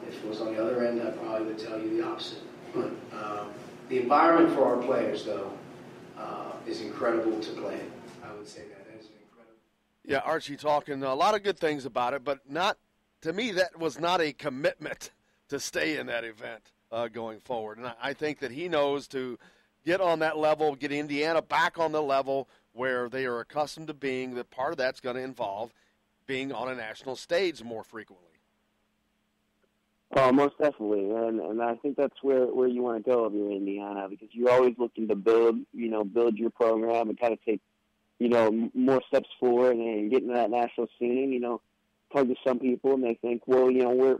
If it was on the other end, I probably would tell you the opposite. But the environment for our players, though, is incredible to play in. I would say that is incredible. Yeah, Archie talking a lot of good things about it, but not to me. That was not a commitment to stay in that event going forward. And I think that he knows to get on that level, get Indiana back on the level where they are accustomed to being. That part of that's going to involve being on a national stage more frequently. Oh, most definitely, and I think that's where you want to go if you're Indiana, because you're always looking to build your program and kind of take, more steps forward and get into that national scene. Talk to some people and they think, well,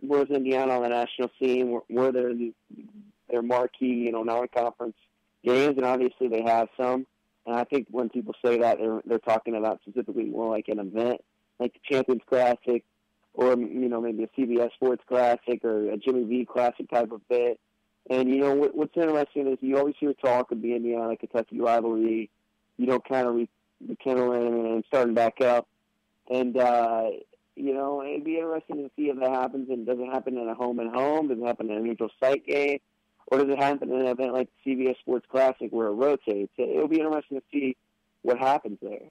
where's Indiana on the national scene? Where their marquee, non-conference games, and obviously they have some. And I think when people say that, they're talking about specifically more like an event, like the Champions Classic, or maybe a CBS Sports Classic or a Jimmy V Classic type of bit. And what's interesting is you always hear talk of the Indiana-Kentucky rivalry, kind of rekindling and starting back up. And it'd be interesting to see if that happens. And does it happen in a home and home? Does it happen in a neutral site game? Or does it happen in an event like the CBS Sports Classic where it rotates? It'll be interesting to see what happens there.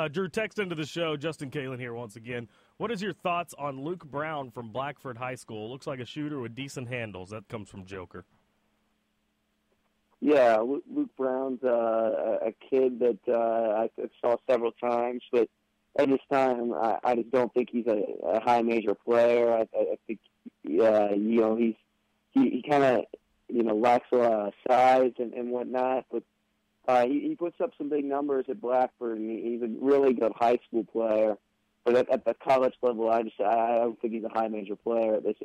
Drew, text into the show. Justin Kalen here once again. What is your thoughts on Luke Brown from Blackford High School? Looks like a shooter with decent handles. That comes from Joker. Yeah, Luke Brown's a kid that I saw several times, but at this time, I just don't think he's a high major player. I think, he kind of, lacks a lot of size and whatnot, but He puts up some big numbers at Blackford, and he's a really good high school player. But at the college level, I don't think he's a high major player at this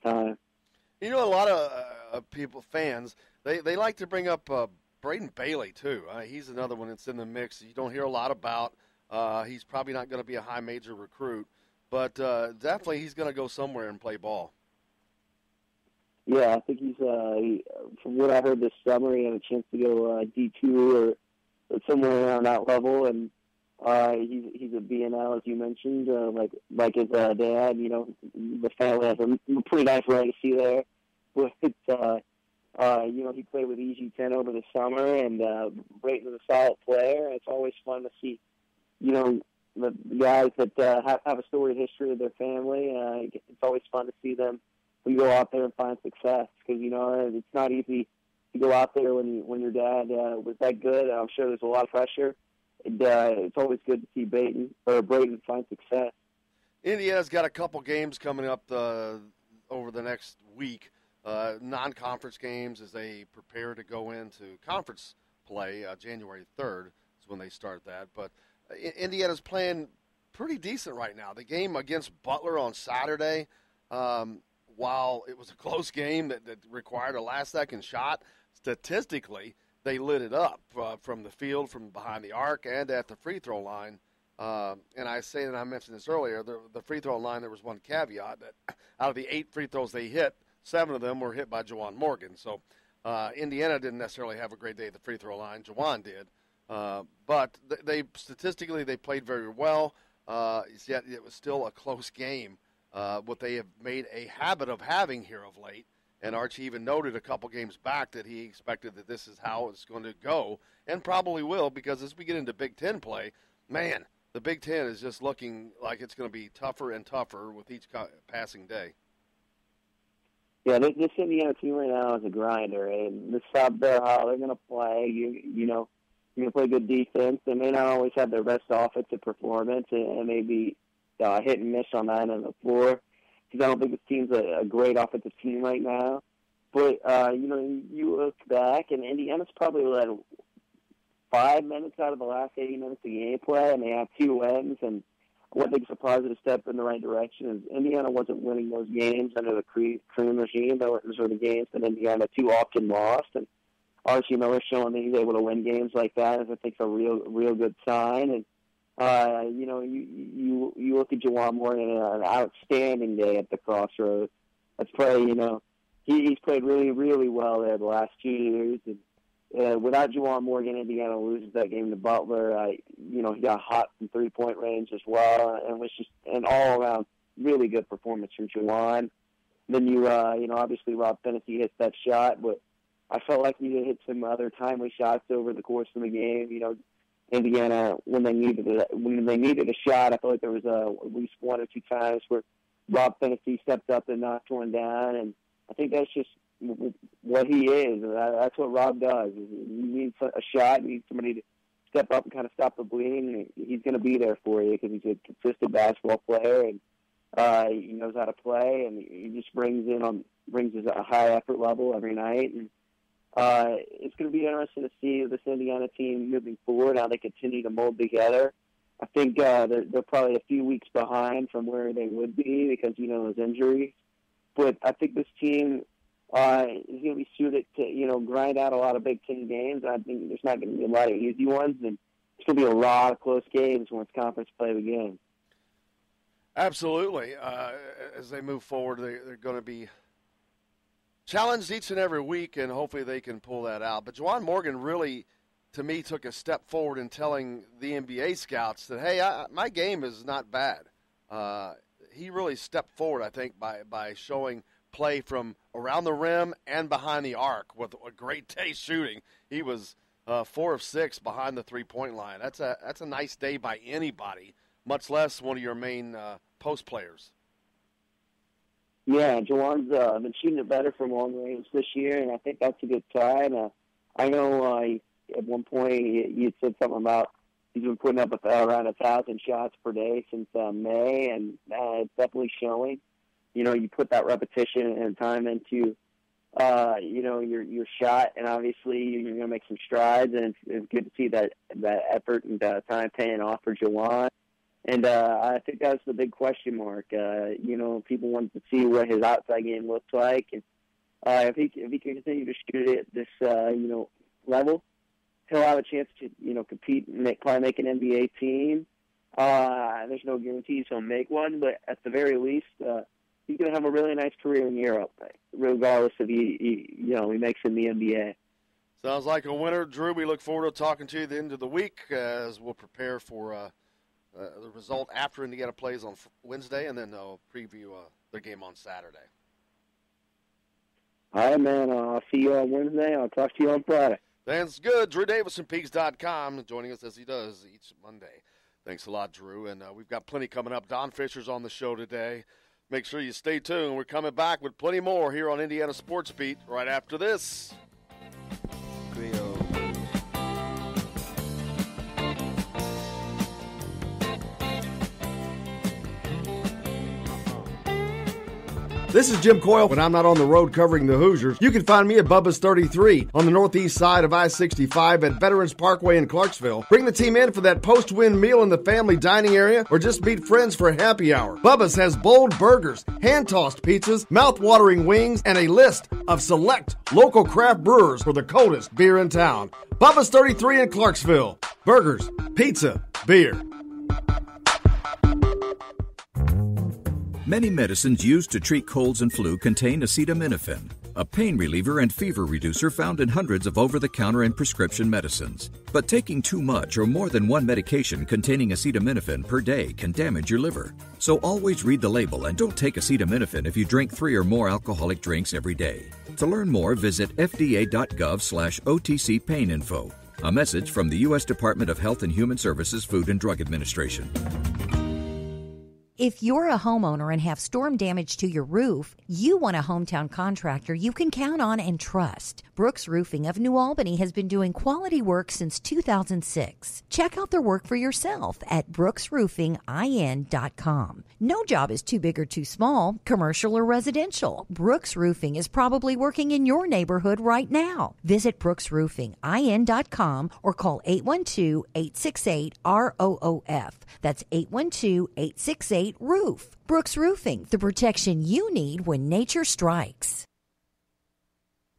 time. You know, a lot of people, fans, they like to bring up Braden Bailey, too. He's another one that's in the mix you don't hear a lot about. He's probably not going to be a high major recruit, but definitely he's going to go somewhere and play ball. Yeah, I think he's, from what I heard this summer, he had a chance to go D2 or somewhere around that level, and he's a BNL, as you mentioned, like his dad. You know, the family has a pretty nice legacy there. But you know, he played with EG10 over the summer, and Brayton's a solid player. It's always fun to see, you know, the guys that have a storied history of their family. It's always fun to see them go out there and find success, because, you know, it's not easy to go out there when your dad was that good. I'm sure there's a lot of pressure. It's always good to see Brayton find success. Indiana's got a couple games coming up over the next week, non-conference games as they prepare to go into conference play. January 3rd is when they start that. But Indiana's playing pretty decent right now. The game against Butler on Saturday, while it was a close game that required a last-second shot, statistically they lit it up from the field, from behind the arc, and at the free throw line. And I say that I mentioned this earlier, the free throw line, there was one caveat that out of the 8 free throws they hit, 7 of them were hit by Juwan Morgan. So Indiana didn't necessarily have a great day at the free throw line. Juwan did. But statistically they played very well, yet it was still a close game. What they have made a habit of having here of late. And Archie even noted a couple games back that he expected that this is how it's going to go, and probably will, because as we get into Big Ten play, man, the Big Ten is just looking like it's going to be tougher and tougher with each passing day. Yeah, this Indiana team right now is a grinder, and this sub there, how they're going to play, you know, you're going to play good defense. They may not always have their best offensive performance, and maybe hit and miss on that end of the floor, because I don't think this team's a great offensive team right now. But, you know, you look back, and Indiana's probably led 5 minutes out of the last 80 minutes of gameplay, and they have 2 wins. And what I think is a positive step in the right direction is Indiana wasn't winning those games under the Cream regime. Those were the games that Indiana too often lost. And Archie Miller showing that he's able to win games like that is, I think, a real good sign. And you know, you look at Juwan Morgan, an outstanding day at the Crossroads. That's probably, you know, he's played really, really well there the last 2 years. And without Juwan Morgan, Indiana loses that game to Butler. You know, he got hot from three-point range as well, and was just an all-around really good performance from Juwan. Then you know, obviously Rob Fennessy hits that shot, but I felt like he hit some other timely shots over the course of the game. You know, Indiana, when they needed a shot, I felt like there was at least 1 or 2 times where Rob Fennessy stepped up and knocked one down, and I think that's just what he is. That's what Rob does. You need a shot, you need somebody to step up and kind of stop the bleeding. He's going to be there for you because he's a consistent basketball player, and he knows how to play, and he just brings a high effort level every night. And it's going to be interesting to see this Indiana team moving forward, how they continue to mold together. I think they're probably a few weeks behind from where they would be because, you know, those injuries. But I think this team is going to be suited to, you know, grind out a lot of Big Ten games. I think there's not going to be a lot of easy ones, and there's going to be a lot of close games once conference play begins. Absolutely. As they move forward, they're going to be challenged each and every week, and hopefully they can pull that out. But Juwan Morgan really, to me, took a step forward in telling the NBA scouts that, hey, my game is not bad. He really stepped forward, I think, by showing play from around the rim and behind the arc with a great day shooting. He was 4 of 6 behind the three-point line. That's a nice day by anybody, much less one of your main post players. Yeah, Juwan's been shooting it better from long range this year, and I think that's a good sign. I know at one point you said something about he's been putting up around 1,000 shots per day since May, and it's definitely showing. You know, you put that repetition and time into your shot, and obviously you're going to make some strides, and it's good to see that effort and time paying off for Juwan. And I think that's the big question mark. People want to see what his outside game looks like, and if he can continue to shoot it at this level, he'll have a chance to compete and probably make an NBA team. There's no guarantees he'll make one, but at the very least, he's going to have a really nice career in Europe, regardless if he makes it in the NBA. Sounds like a winner, Drew. We look forward to talking to you at the end of the week as we'll prepare for the result after Indiana plays on Wednesday, and then they'll preview their game on Saturday. All right, man. I'll see you on Wednesday. I'll talk to you on Friday. That's good. Drew Davison, Peaks.com, joining us as he does each Monday. Thanks a lot, Drew. And we've got plenty coming up. Don Fisher's on the show today. Make sure you stay tuned. We're coming back with plenty more here on Indiana Sports Beat right after this. This is Jim Coyle. When I'm not on the road covering the Hoosiers, you can find me at Bubba's 33 on the northeast side of I-65 at Veterans Parkway in Clarksville. Bring the team in for that post-win meal in the family dining area or just meet friends for a happy hour. Bubba's has bold burgers, hand-tossed pizzas, mouth-watering wings, and a list of select local craft brewers for the coldest beer in town. Bubba's 33 in Clarksville. Burgers, pizza, beer. Many medicines used to treat colds and flu contain acetaminophen, a pain reliever and fever reducer found in hundreds of over-the-counter and prescription medicines. But taking too much or more than one medication containing acetaminophen per day can damage your liver. So always read the label and don't take acetaminophen if you drink 3 or more alcoholic drinks every day. To learn more, visit fda.gov/OTC pain info. A message from the U.S. Department of Health and Human Services Food and Drug Administration. If you're a homeowner and have storm damage to your roof, you want a hometown contractor you can count on and trust. Brooks Roofing of New Albany has been doing quality work since 2006. Check out their work for yourself at brooksroofingin.com. No job is too big or too small, commercial or residential. Brooks Roofing is probably working in your neighborhood right now. Visit brooksroofingin.com or call 812-868-ROOF. That's 812-868-ROOF. Brooks Roofing, the protection you need when nature strikes.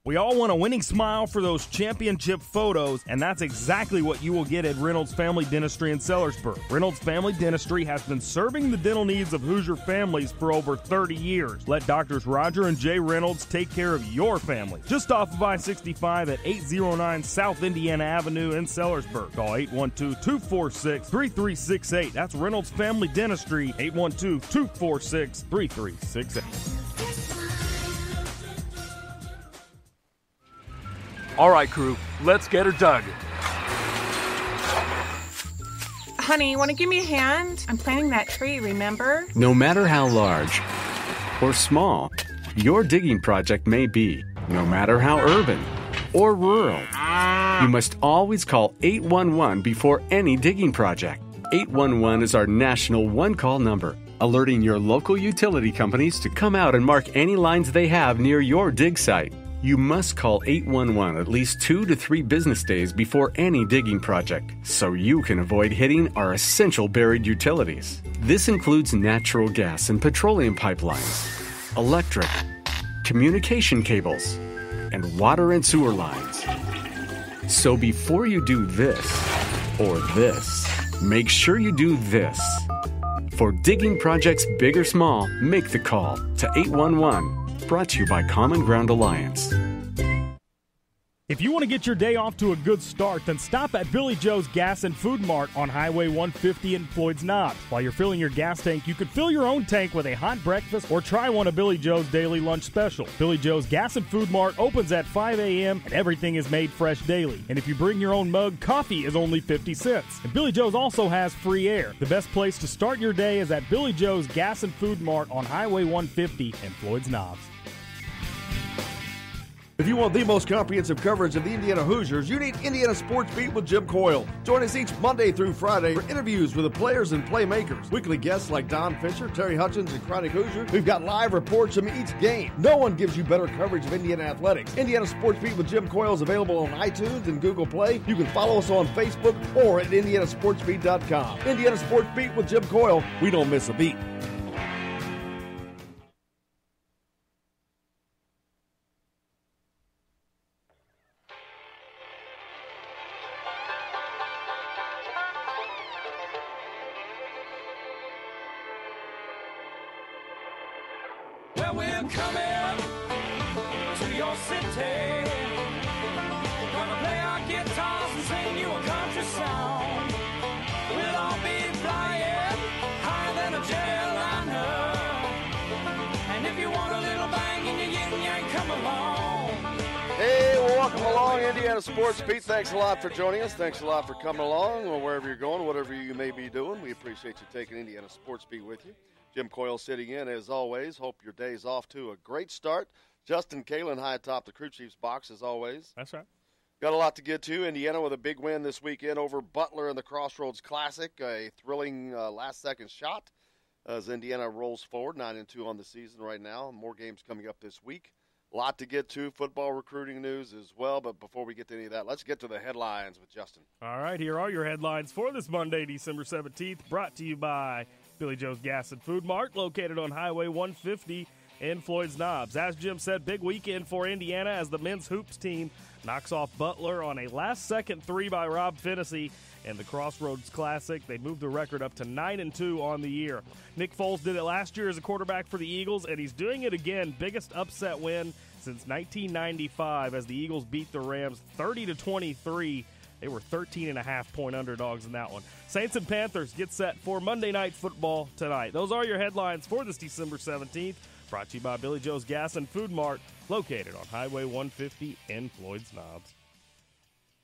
We all want a winning smile for those championship photos, and that's exactly what you will get at Reynolds Family Dentistry in Sellersburg. Reynolds Family Dentistry has been serving the dental needs of Hoosier families for over 30 years. Let Doctors Roger and Jay Reynolds take care of your family. Just off of I-65 at 809 South Indiana Avenue in Sellersburg. Call 812-246-3368. That's Reynolds Family Dentistry, 812-246-3368. All right, crew, let's get her dug. Honey, want to give me a hand? I'm planting that tree, remember? No matter how large or small your digging project may be, no matter how urban or rural, you must always call 811 before any digging project. 811 is our national one-call number, alerting your local utility companies to come out and mark any lines they have near your dig site. You must call 811 at least 2 to 3 business days before any digging project, so you can avoid hitting our essential buried utilities. This includes natural gas and petroleum pipelines, electric, communication cables, and water and sewer lines. So before you do this or this, make sure you do this. For digging projects big or small, make the call to 811. Brought to you by Common Ground Alliance. If you want to get your day off to a good start, then stop at Billy Joe's Gas and Food Mart on Highway 150 in Floyd's Knobs. While you're filling your gas tank, you could fill your own tank with a hot breakfast or try one of Billy Joe's daily lunch special. Billy Joe's Gas and Food Mart opens at 5 a.m. and everything is made fresh daily. And if you bring your own mug, coffee is only 50 cents. And Billy Joe's also has free air. The best place to start your day is at Billy Joe's Gas and Food Mart on Highway 150 in Floyd's Knobs. If you want the most comprehensive coverage of the Indiana Hoosiers, you need Indiana Sports Beat with Jim Coyle. Join us each Monday through Friday for interviews with the players and playmakers. Weekly guests like Don Fisher, Terry Hutchins, and Chronic Hoosier. We've got live reports from each game. No one gives you better coverage of Indiana athletics. Indiana Sports Beat with Jim Coyle is available on iTunes and Google Play. You can follow us on Facebook or at indianasportsbeat.com. Indiana Sports Beat with Jim Coyle. We don't miss a beat. Well, we're coming to your city. Gonna play our guitars and sing you a country song. We'll all be flying higher than a jetliner. And if you want a little bang in your yin-yang, come along. Hey, welcome along, Indiana Sports Beat. Thanks a lot for joining us. Thanks a lot for coming along, or wherever you're going, whatever you may be doing. We appreciate you taking Indiana Sports Beat with you. Jim Coyle sitting in, as always. Hope your day's off to a great start. Justin Kalen high atop the Crew Chiefs box, as always. That's right. Got a lot to get to. Indiana with a big win this weekend over Butler in the Crossroads Classic. A thrilling last-second shot as Indiana rolls forward, 9-2 on the season right now. More games coming up this week. A lot to get to. Football recruiting news as well. But before we get to any of that, let's get to the headlines with Justin. All right, here are your headlines for this Monday, December 17th, brought to you by Billy Joe's Gas and Food Mart, located on Highway 150 in Floyd's Knobs. As Jim said, big weekend for Indiana as the men's hoops team knocks off Butler on a last-second three by Rob Finney in the Crossroads Classic. They moved the record up to 9-2 on the year. Nick Foles did it last year as a quarterback for the Eagles, and he's doing it again. Biggest upset win since 1995 as the Eagles beat the Rams 30-23. They were 13.5-point underdogs in that one. Saints and Panthers get set for Monday Night Football tonight. Those are your headlines for this December 17th. Brought to you by Billy Joe's Gas and Food Mart, located on Highway 150 in Floyd's Knobs.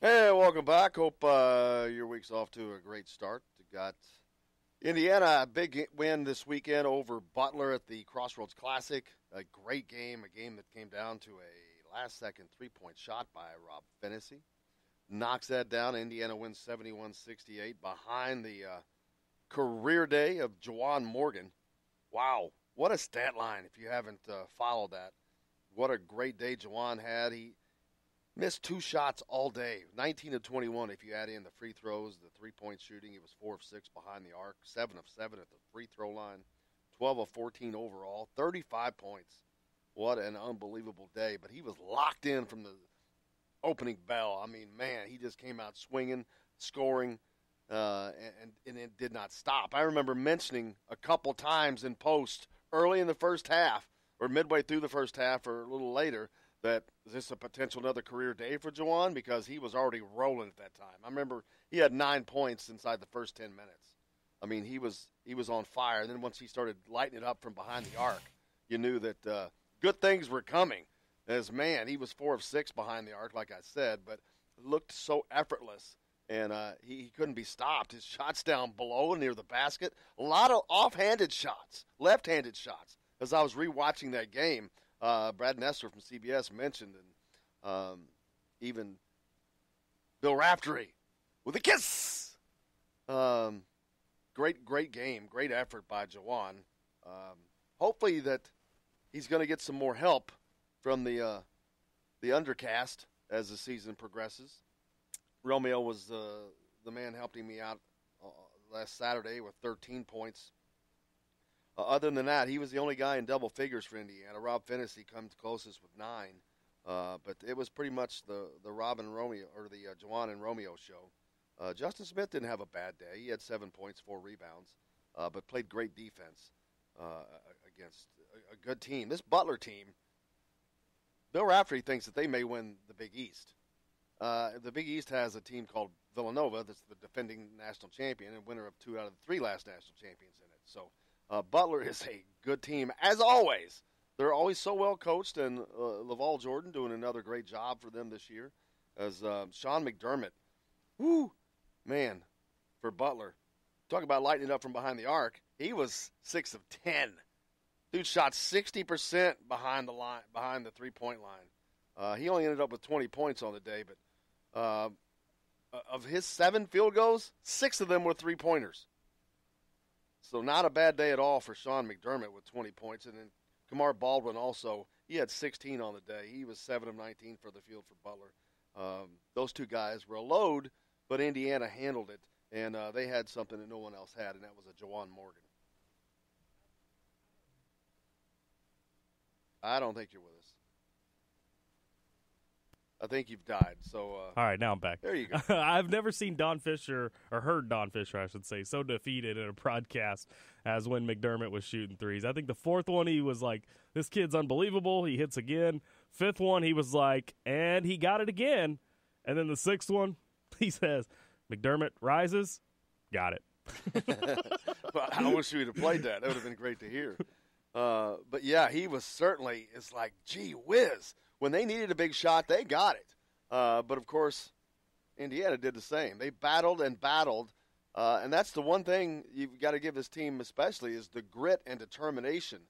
Hey, welcome back. Hope your week's off to a great start. You got Indiana, a big win this weekend over Butler at the Crossroads Classic. A great game, a game that came down to a last-second three-point shot by Rob Finney. Knocks that down. Indiana wins 71-68 behind the career day of Juwan Morgan. Wow, what a stat line if you haven't followed that. What a great day Juwan had. He missed two shots all day, 19 of 21 if you add in the free throws, the three-point shooting. He was 4 of 6 behind the arc, 7 of 7 at the free throw line, 12 of 14 overall, 35 points. What an unbelievable day. But he was locked in from the opening bell. I mean, man, he just came out swinging, scoring, and it did not stop. I remember mentioning a couple times in post early in the first half or midway through the first half or a little later that is this a potential another career day for Juwan because he was already rolling at that time. I remember he had 9 points inside the first 10 minutes. I mean, he was on fire. And then once he started lighting it up from behind the arc, you knew that good things were coming. As man, he was 4 of 6 behind the arc, like I said, but looked so effortless, and he couldn't be stopped. His shots down below near the basket, a lot of offhanded shots, left-handed shots. As I was rewatching that game, Brad Nestor from CBS mentioned, and even Bill Raftery with a kiss. Great game, great effort by Juwan. Hopefully that he's going to get some more help from the undercast as the season progresses. Romeo was the man helping me out last Saturday with 13 points. Other than that, he was the only guy in double figures for Indiana. Rob Finney comes closest with 9. But it was pretty much the Rob and Romeo, or the Juwan and Romeo show. Justin Smith didn't have a bad day. He had 7 points, 4 rebounds, but played great defense against a good team. This Butler team, Bill Raftery thinks that they may win the Big East. The Big East has a team called Villanova that's the defending national champion and winner of 2 out of the 3 last national champions in it. So Butler is a good team, as always. They're always so well coached, and Laval Jordan doing another great job for them this year. As Sean McDermott, man, for Butler, talk about lighting it up from behind the arc. He was 6 of 10. Dude shot 60% behind the 3-point line. He only ended up with 20 points on the day, but of his 7 field goals, 6 of them were three-pointers. So not a bad day at all for Sean McDermott with 20 points. And then Kamar Baldwin also, he had 16 on the day. He was 7 of 19 for the field for Butler. Those two guys were a load, but Indiana handled it, and they had something that no one else had, and that was a Jawan Morgan. I don't think you're with us. I think you've died. So all right, now I'm back. There you go. I've never seen Don Fisher, or heard Don Fisher, I should say, so defeated in a broadcast as when McDermott was shooting threes. I think the fourth one, he was like, this kid's unbelievable. He hits again. Fifth one, he was like, and he got it again. And then the sixth one, he says, McDermott rises, got it. Well, I wish we'd have played that. That would have been great to hear. But, yeah, he was certainly, it's like, gee whiz. When they needed a big shot, they got it. But, of course, Indiana did the same. They battled and battled, and that's the one thing you've got to give this team especially is the grit and determination,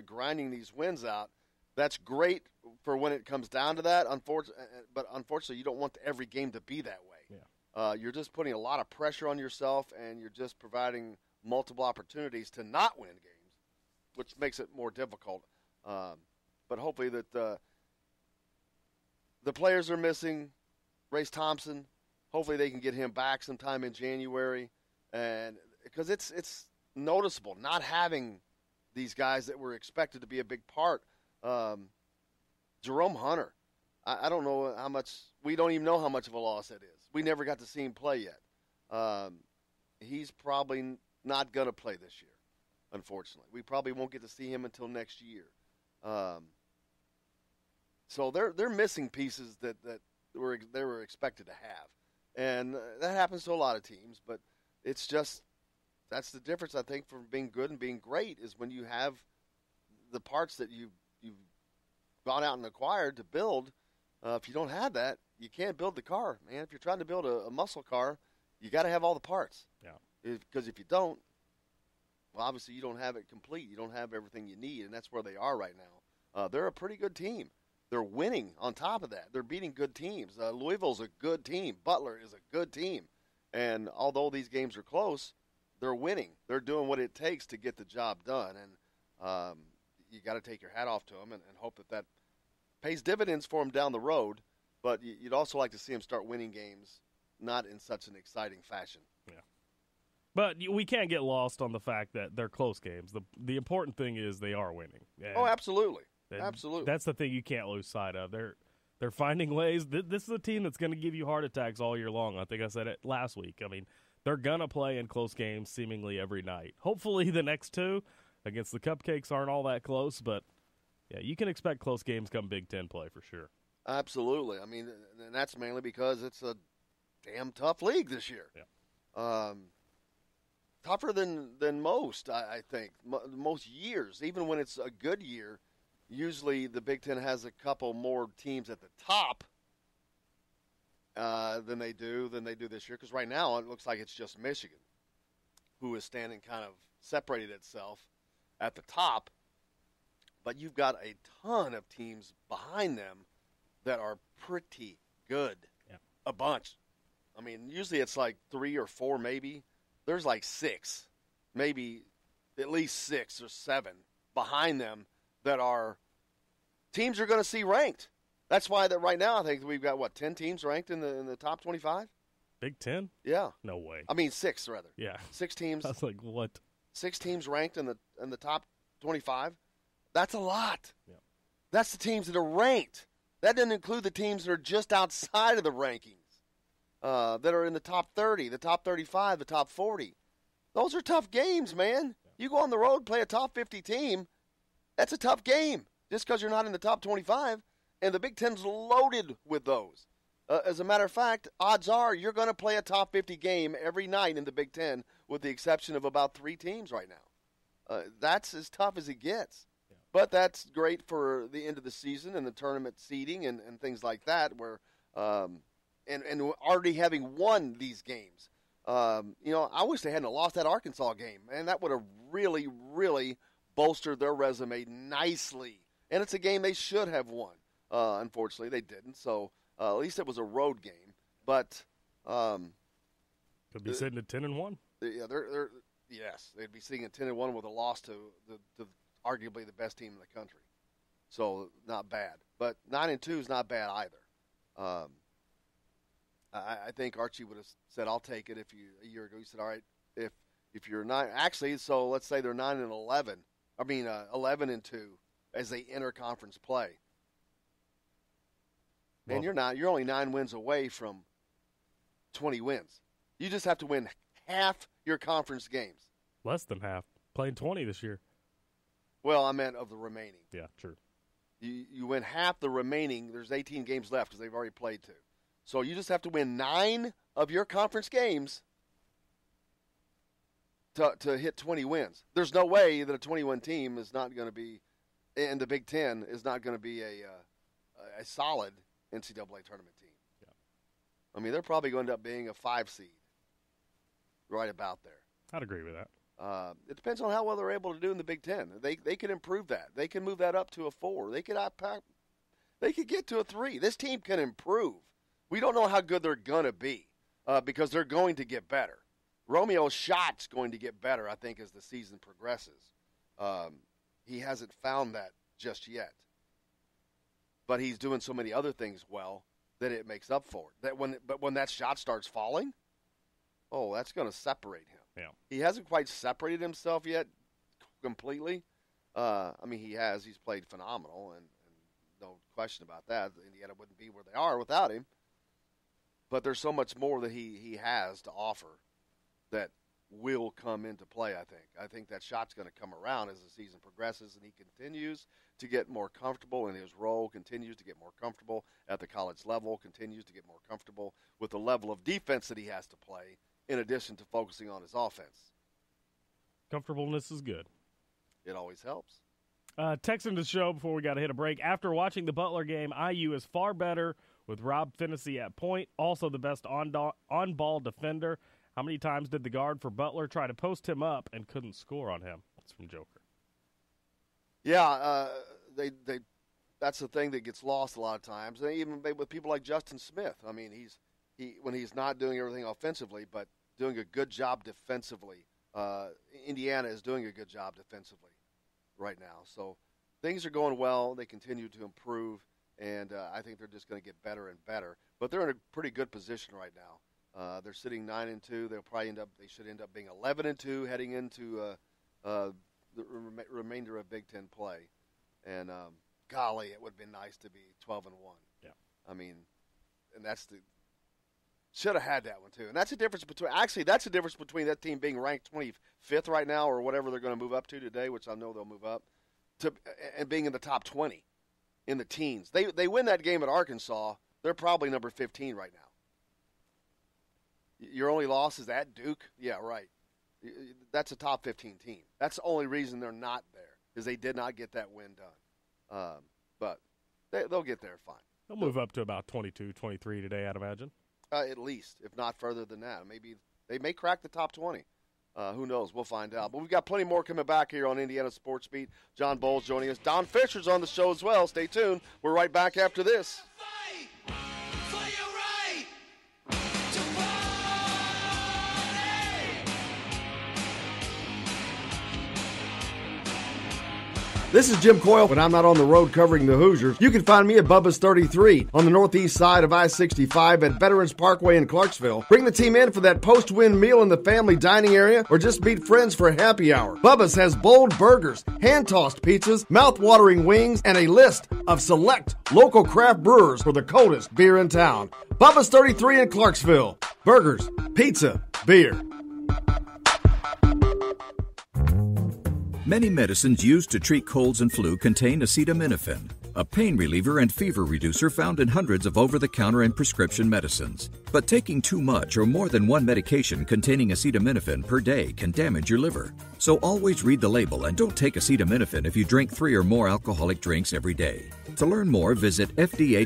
grinding these wins out. That's great for when it comes down to that, but unfortunately you don't want every game to be that way. Yeah. You're just putting a lot of pressure on yourself, and you're just providing multiple opportunities to not win games, which makes it more difficult. But hopefully that the players are missing Race Thompson. Hopefully they can get him back sometime in January, and because it's noticeable not having these guys that were expected to be a big part. Jerome Hunter, I don't know how much. We don't even know how much of a loss that is. We never got to see him play yet. He's probably not going to play this year, unfortunately. We probably won't get to see him until next year. So they're missing pieces that they were expected to have, and that happens to a lot of teams. But it's just that's the difference, I think, from being good and being great is when you have the parts that you've gone out and acquired to build. If you don't have that, you can't build the car, man. If you're trying to build a muscle car, you got to have all the parts. Yeah. Because if you don't, well, obviously you don't have it complete. You don't have everything you need, and that's where they are right now. They're a pretty good team. They're winning on top of that. They're beating good teams. Louisville's a good team. Butler is a good team. And although these games are close, they're winning. They're doing what it takes to get the job done. And you got to take your hat off to them and hope that pays dividends for them down the road. But you'd also like to see them start winning games, not in such an exciting fashion. Yeah. But we can't get lost on the fact that they're close games. The important thing is they are winning. And absolutely. Absolutely. That's the thing you can't lose sight of. They're finding ways. This is a team that's going to give you heart attacks all year long. I think I said it last week. I mean, they're going to play in close games seemingly every night. Hopefully the next two against the Cupcakes aren't all that close, but, yeah, you can expect close games come Big Ten play for sure. Absolutely. I mean, and that's mainly because it's a damn tough league this year. Yeah. Tougher than most, I think. Most years, even when it's a good year, usually the Big Ten has a couple more teams at the top than they do this year. Because right now it looks like it's just Michigan who is standing kind of separated itself at the top. But you've got a ton of teams behind them that are pretty good. Yeah. A bunch. I mean, usually it's like 3 or 4 maybe. There's like 6, maybe at least 6 or 7 behind them that are teams you're going to see ranked. That's why that right now I think we've got 10 teams ranked in the top 25. Big Ten? Yeah. No way. I mean 6 rather. Yeah. 6 teams. I was like, what? 6 teams ranked in the top 25. That's a lot. Yeah. That's the teams that are ranked. That doesn't include the teams that are just outside of the rankings. That are in the top 30, the top 35, the top 40. Those are tough games, man. You go on the road, play a top 50 team, that's a tough game just because you're not in the top 25, and the Big Ten's loaded with those. As a matter of fact, odds are you're going to play a top 50 game every night in the Big Ten with the exception of about 3 teams right now. That's as tough as it gets. Yeah. But that's great for the end of the season and the tournament seeding and things like that where and already having won these games. I wish they hadn't lost that Arkansas game, man. That would have really, really bolstered their resume nicely. And it's a game they should have won. Unfortunately, they didn't. So at least it was a road game. But could be sitting at 10-1. Yeah, they'd be sitting at 10-1 with a loss to arguably the best team in the country. So not bad. But 9-2 is not bad either. I think Archie would have said, "I'll take it." A year ago, he said, "All right, if you're 9." Actually, so let's say they're 9-11. 11-2 as they enter conference play. And you're only 9 wins away from 20 wins. You just have to win half your conference games. Less than half. Playing 20 this year. Well, I meant of the remaining. Yeah, true. You win half the remaining. There's 18 games left because they've already played 2. So you just have to win 9 of your conference games to hit 20 wins. There's no way that a 21 team is not going to be, in the Big Ten, is not going to be a solid NCAA tournament team. Yeah. I mean, they're probably going to end up being a 5 seed, right about there. I'd agree with that. It depends on how well they're able to do in the Big Ten. They can improve that. They can move that up to a 4. They could get to a 3. This team can improve. We don't know how good they're going to be because they're going to get better. Romeo's shot's going to get better, I think, as the season progresses. He hasn't found that just yet. But he's doing so many other things well that it makes up for it. But when that shot starts falling, that's going to separate him. Yeah. He hasn't quite separated himself yet completely. He has. He's played phenomenal, and no question about that. Indiana wouldn't be where they are without him. But there's so much more that he has to offer that will come into play, I think. I think that shot's going to come around as the season progresses, and he continues to get more comfortable in his role, continues to get more comfortable at the college level, continues to get more comfortable with the level of defense that he has to play, in addition to focusing on his offense. Comfortableness is good. It always helps. Texting the show before we got to hit a break. After watching the Butler game, IU is far better with Rob Finney at point, also the best on-ball defender. How many times did the guard for Butler try to post him up and couldn't score on him? That's from Joker. Yeah, that's the thing that gets lost a lot of times. And even with people like Justin Smith. I mean, when he's not doing everything offensively, but doing a good job defensively. Indiana is doing a good job defensively right now. So things are going well. They continue to improve, and I think they're just going to get better and better. But they're in a pretty good position right now. They're sitting 9-2. They should end up being 11-2 heading into the remainder of Big Ten play. And golly, it would have been nice to be 12-1. Yeah. I mean, and should have had that one too. And that's the difference between that team being ranked 25th right now or whatever they're going to move up to today, which I know they'll move up, and being in the top 20 in the teens. They win that game at Arkansas, they're probably number 15 right now. Your only loss is at Duke? Yeah, right. That's a top 15 team. That's the only reason they're not there, is they did not get that win done. But they'll get there fine. They'll move up to about 22, 23 today, I'd imagine. At least, if not further than that. Maybe they may crack the top 20. Who knows? We'll find out. But we've got plenty more coming back here on Indiana Sports Beat. John Bowles joining us. Don Fisher's on the show as well. Stay tuned. We're right back after this. This is Jim Coyle. When I'm not on the road covering the Hoosiers, you can find me at Bubba's 33 on the northeast side of I-65 at Veterans Parkway in Clarksville. Bring the team in for that post-win meal in the family dining area or just meet friends for a happy hour. Bubba's has bold burgers, hand-tossed pizzas, mouth-watering wings, and a list of select local craft brewers for the coldest beer in town. Bubba's 33 in Clarksville. Burgers, pizza, beer. Many medicines used to treat colds and flu contain acetaminophen, a pain reliever and fever reducer found in hundreds of over-the-counter and prescription medicines. But taking too much or more than one medication containing acetaminophen per day can damage your liver. So always read the label and don't take acetaminophen if you drink 3 or more alcoholic drinks every day. To learn more, visit fda.gov/OTC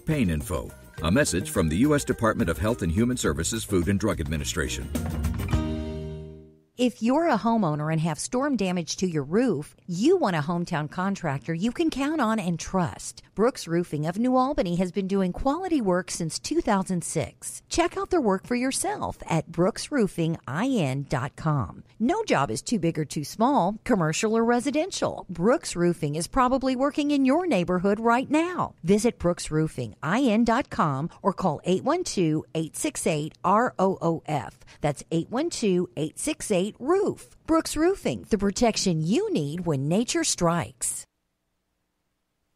pain info. A message from the U.S. Department of Health and Human Services Food and Drug Administration. If you're a homeowner and have storm damage to your roof, you want a hometown contractor you can count on and trust. Brooks Roofing of New Albany has been doing quality work since 2006. Check out their work for yourself at brooksroofingin.com. No job is too big or too small, commercial or residential. Brooks Roofing is probably working in your neighborhood right now. Visit brooksroofingin.com or call 812-868-ROOF. That's 812-868-ROOF. Brooks Roofing, the protection you need when nature strikes.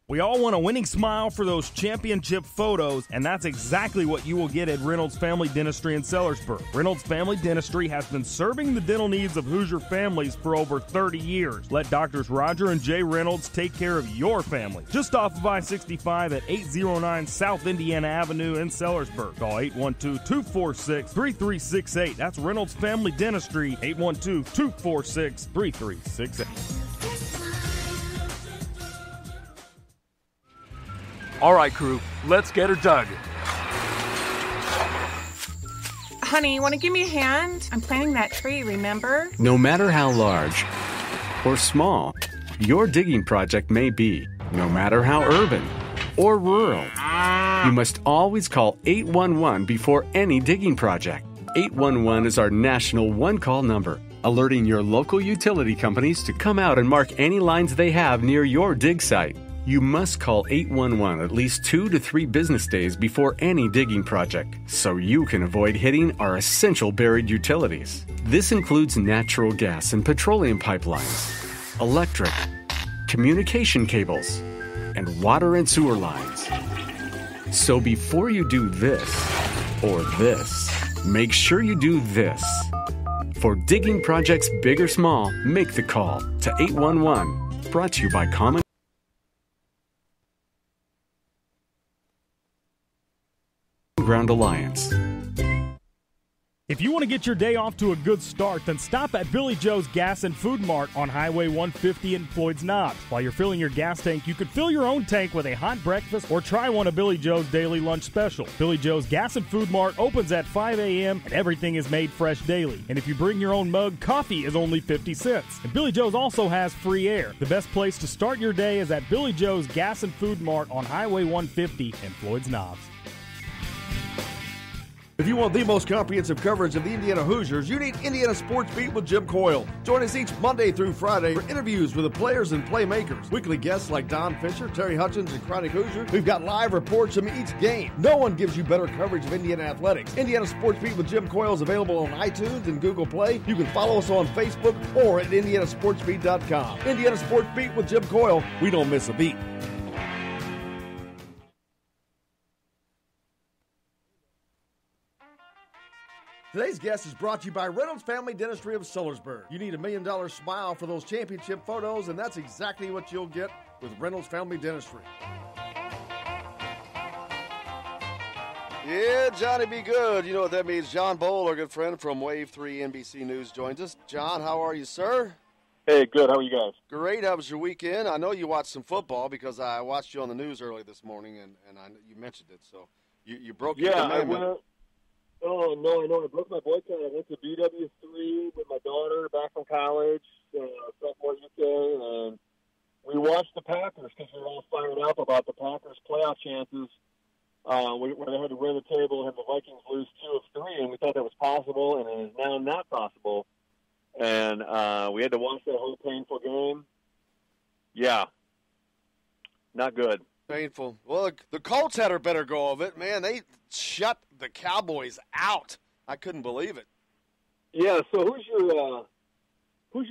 We all want a winning smile for those championship photos, and that's exactly what you will get at Reynolds Family Dentistry in Sellersburg. Reynolds Family Dentistry has been serving the dental needs of Hoosier families for over 30 years. Let Doctors Roger and Jay Reynolds take care of your family. Just off of I-65 at 809 South Indiana Avenue in Sellersburg. Call 812-246-3368. That's Reynolds Family Dentistry, 812-246-3368. All right, crew, let's get her dug. Honey, want to give me a hand? I'm planting that tree, remember? No matter how large or small your digging project may be, no matter how urban or rural, you must always call 811 before any digging project. 811 is our national one-call number, alerting your local utility companies to come out and mark any lines they have near your dig site. You must call 811 at least 2 to 3 business days before any digging project, so you can avoid hitting our essential buried utilities. This includes natural gas and petroleum pipelines, electric, communication cables, and water and sewer lines. So before you do this or this, make sure you do this. For digging projects big or small, make the call to 811. Brought to you by Common Ground Alliance. If you want to get your day off to a good start, then stop at Billy Joe's Gas and Food Mart on Highway 150 in Floyd's Knobs. While you're filling your gas tank, you could fill your own tank with a hot breakfast or try one of Billy Joe's daily lunch special. Billy Joe's Gas and Food Mart opens at 5 a.m. and everything is made fresh daily. And if you bring your own mug, coffee is only 50 cents. And Billy Joe's also has free air. The best place to start your day is at Billy Joe's Gas and Food Mart on Highway 150 in Floyd's Knobs. If you want the most comprehensive coverage of the Indiana Hoosiers, you need Indiana Sports Beat with Jim Coyle. Join us each Monday through Friday for interviews with the players and playmakers. Weekly guests like Don Fisher, Terry Hutchins, and Chronic Hoosier. We've got live reports from each game. No one gives you better coverage of Indiana athletics. Indiana Sports Beat with Jim Coyle is available on iTunes and Google Play. You can follow us on Facebook or at indianasportsbeat.com. Indiana Sports Beat with Jim Coyle. We don't miss a beat. Today's guest is brought to you by Reynolds Family Dentistry of Sellersburg. You need $1 million smile for those championship photos, and that's exactly what you'll get with Reynolds Family Dentistry. Yeah, Johnny be good. You know what that means. John Bowl, our good friend from Wave 3 NBC News, joins us. John, how are you, sir? Hey, good. How are you guys? Great. How was your weekend? I know you watched some football because I watched you on the news early this morning, and you mentioned it. So you broke your commandment. Oh, no, I know. I broke my boycott. I went to BW3 with my daughter back from college, sophomore UK, and we watched the Packers because we were all fired up about the Packers' playoff chances where they had to win the table and have the Vikings lose 2 of 3, and we thought that was possible, and it is now not possible. And we had to watch that whole painful game. Yeah, not good. Painful. Well, the Colts had a better go of it. Man, they shut the Cowboys out. I couldn't believe it. Yeah, so who's your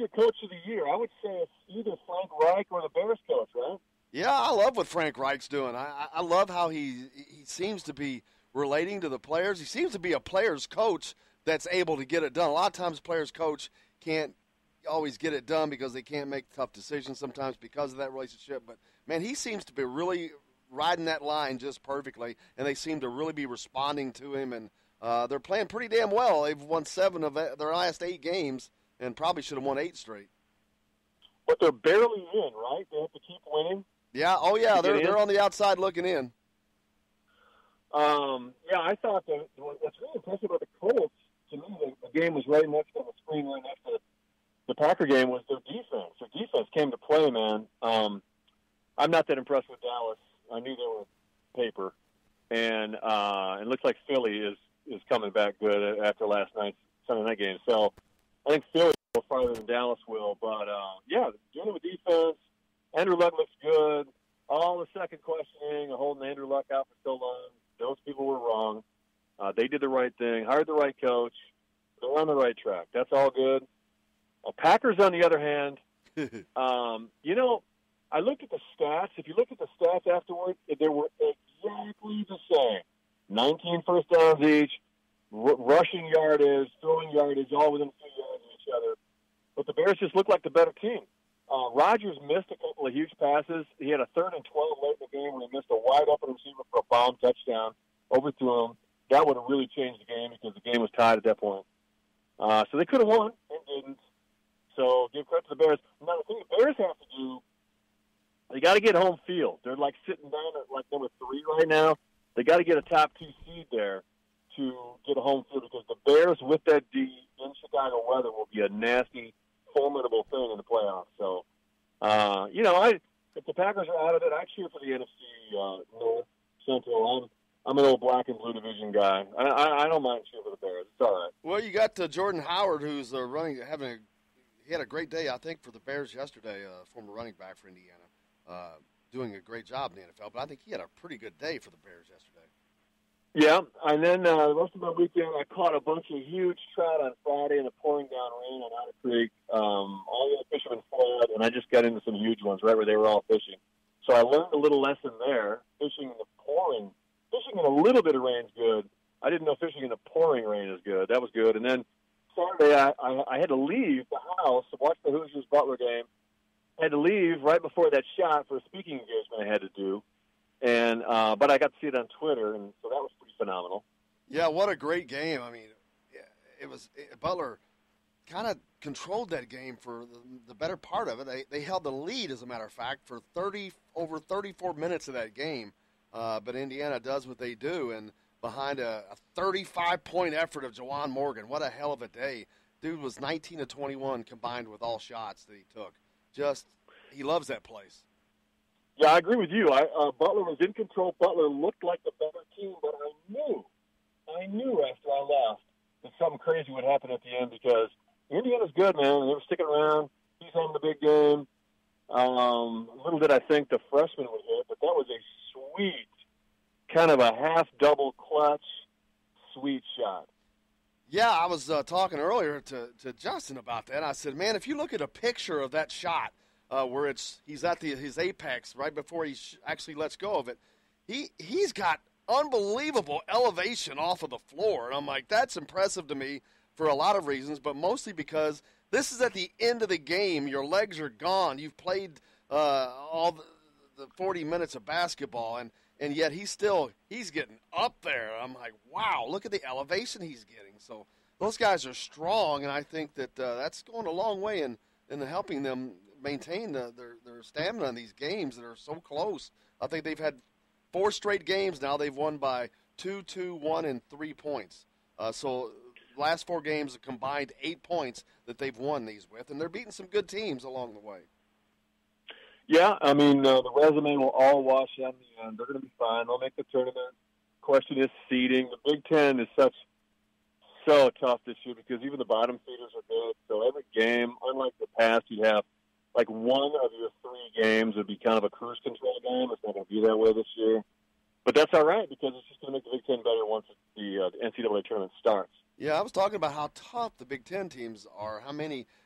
coach of the year? I would say it's either Frank Reich or the Bears coach, right? Yeah, I love what Frank Reich's doing. I love how he seems to be relating to the players. He seems to be a player's coach that's able to get it done. A lot of times players' coach can't always get it done because they can't make tough decisions sometimes because of that relationship. But, man, he seems to be really riding that line just perfectly, and they seem to really be responding to him. And they're playing pretty damn well. They've won 7 of their last 8 games and probably should have won 8 straight. But they're barely in, right? They have to keep winning. Yeah, oh, yeah, they're on the outside looking in. Yeah, I thought that what's really impressive about the Colts to me, the game was right next to the screen right next to the Packer game was their defense. Their defense came to play, man. I'm not that impressed with Dallas. I knew they were paper. And it looks like Philly is coming back good after last night's Sunday night game. So I think Philly will farther than Dallas will. But, yeah, doing it with defense. Andrew Luck looks good. All the second questioning, holding Andrew Luck out for so long, those people were wrong. They did the right thing, hired the right coach. They're on the right track. That's all good. Packers, on the other hand, you know, I looked at the stats. If you look at the stats afterwards, they were exactly the same. 19 first downs each, rushing yardage, throwing yardage, all within a few yards of each other. But the Bears just looked like the better team. Rodgers missed a couple of huge passes. He had a 3rd and 12 late in the game where he missed a wide-open receiver for a bomb touchdown, overthrew him. That would have really changed the game because the game was tied at that point. So they could have won and didn't. So give credit to the Bears. Now, the thing the Bears have to do, they got to get home field. They're like sitting down at like number 3 right now. They got to get a top 2 seed there to get a home field because the Bears with that D in Chicago weather will be a nasty, formidable thing in the playoffs. So, you know, if the Packers are out of it, I cheer for the NFC North Central. I'm an old black and blue division guy. I don't mind cheering for the Bears. It's all right. Well, you got Jordan Howard, who's he had a great day, I think, for the Bears yesterday, former running back for Indiana, doing a great job in the NFL. But I think he had a pretty good day for the Bears yesterday. Yeah, and then the rest of my weekend, I caught a bunch of huge trout on Friday in the pouring down rain on Otter Creek. All the fishermen fled, and I just got into some huge ones right where they were all fishing. So I learned a little lesson there. Fishing in a little bit of rain is good. I didn't know fishing in the pouring rain is good. That was good. And then Saturday, I had to leave the house to watch the Hoosiers-Butler game. I had to leave right before that shot for a speaking engagement I had to do. And but I got to see it on Twitter, and so that was pretty phenomenal. Yeah, what a great game. I mean, Butler kind of controlled that game for the better part of it. They held the lead, as a matter of fact, for over 34 minutes of that game. But Indiana does what they do, and behind a 35-point effort of Juwan Morgan, what a hell of a day. Dude was 19 of 21 combined with all shots that he took. He loves that place. Yeah, I agree with you. Butler was in control. Butler looked like the better team, but I knew after I left that something crazy would happen at the end because Indiana's good, man. They were sticking around. He's on the big game. Little did I think the freshman would hit, but that was a sweet, kind of a half-double clutch, sweet shot. Yeah, I was talking earlier to Justin about that. I said, man, if you look at a picture of that shot where he's at his apex right before he actually lets go of it, he's got unbelievable elevation off of the floor. And I'm like, that's impressive to me for a lot of reasons, but mostly because this is at the end of the game. Your legs are gone. You've played all the 40 minutes of basketball, and yet he's getting up there. I'm like, wow, look at the elevation he's getting. So those guys are strong, and I think that that's going a long way in helping them maintain their stamina in these games that are so close. I think they've had 4 straight games now. They've won by 2, 1, and 3 points. So last 4 games a combined 8 points that they've won these with, and they're beating some good teams along the way. Yeah, I mean, the resume will all wash out in the end. They're going to be fine. They'll make the tournament. Question is seeding. The Big Ten is so tough this year because even the bottom feeders are good. So every game, unlike the past, you have like one of your 3 games would be kind of a cruise control game. It's not going to be that way this year. But that's all right because it's just going to make the Big Ten better once the NCAA tournament starts. Yeah, I was talking about how tough the Big Ten teams are.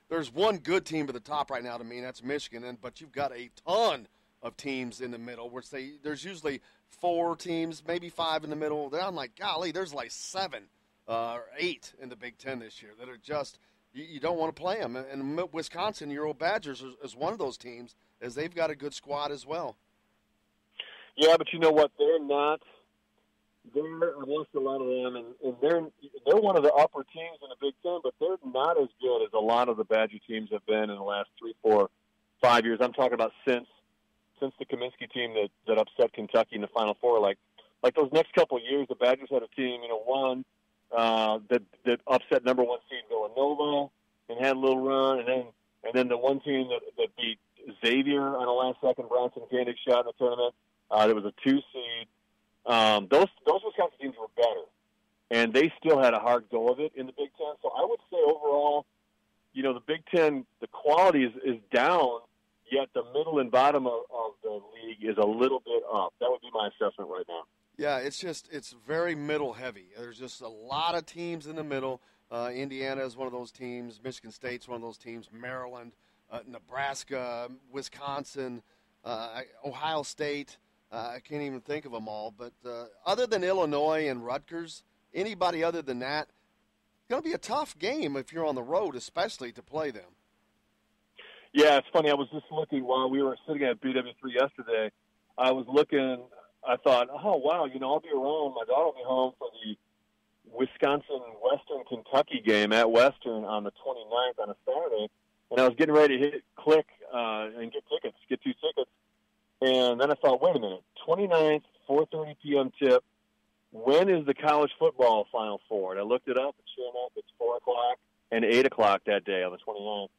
There's one good team at the top right now to me, and that's Michigan. But you've got a ton of teams in the middle, which there's usually 4 teams, maybe 5 in the middle. Then I'm like, golly, there's like 7 or 8 in the Big Ten this year that are just you don't want to play them. And Wisconsin, your old Badgers, is one of those teams, as they've got a good squad as well. Yeah, but you know what? I've watched a lot of them, and they're one of the upper teams in the Big Ten, but they're not as good as a lot of the Badger teams have been in the last 3, 4, 5 years. I'm talking about since the Kaminsky team that upset Kentucky in the Final Four. Like those next couple of years, the Badgers had a team, one that upset number 1 seed Villanova and had a little run, and then the one team that beat Xavier on a last-second Bronson Koenig shot in the tournament. There was a 2 seed. Those Wisconsin teams were better, and they still had a hard go of it in the Big Ten. So I would say overall, the Big Ten, the quality is down, yet the middle and bottom of the league is a little bit up. That would be my assessment right now. Yeah, it's very middle heavy. There's just a lot of teams in the middle. Indiana is one of those teams. Michigan State's one of those teams. Maryland, Nebraska, Wisconsin, Ohio State. I can't even think of them all. But other than Illinois and Rutgers, anybody other than that, it's going to be a tough game if you're on the road, especially to play them. Yeah, it's funny. I was just looking while we were sitting at BW3 yesterday. I was looking. I thought, oh, wow, I'll be around. My daughter will be home for the Wisconsin-Western Kentucky game at Western on the 29th on a Saturday. And I was getting ready to hit click and get 2 tickets. And then I thought, wait a minute, 29th, 4:30 p.m. tip. When is the college football Final Four? And I looked it up, and sure enough, it's 4 o'clock and 8 o'clock that day on the 29th.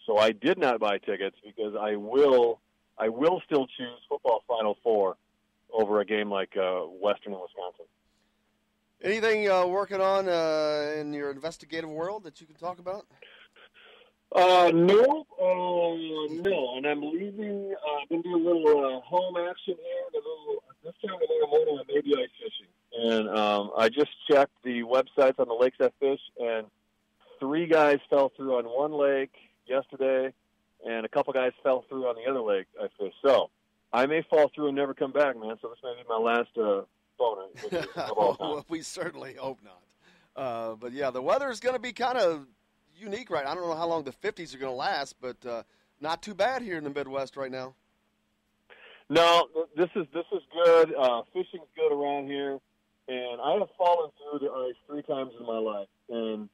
So I did not buy tickets because I will still choose football Final Four over a game like Western and Wisconsin. Anything working on in your investigative world that you can talk about? No. And I'm leaving. I'm going to do a little home action here, this time a little more on maybe ice fishing. And I just checked the websites on the lakes I fish, and 3 guys fell through on one lake yesterday, and a couple guys fell through on the other lake I fished. So I may fall through and never come back, man. So this may be my last boner. Well, we certainly hope not. But yeah, the weather is going to be kind of unique, right? I don't know how long the 50s are going to last, but not too bad here in the Midwest right now. No, this is good. Fishing's good around here, and I have fallen through the ice 3 times in my life, and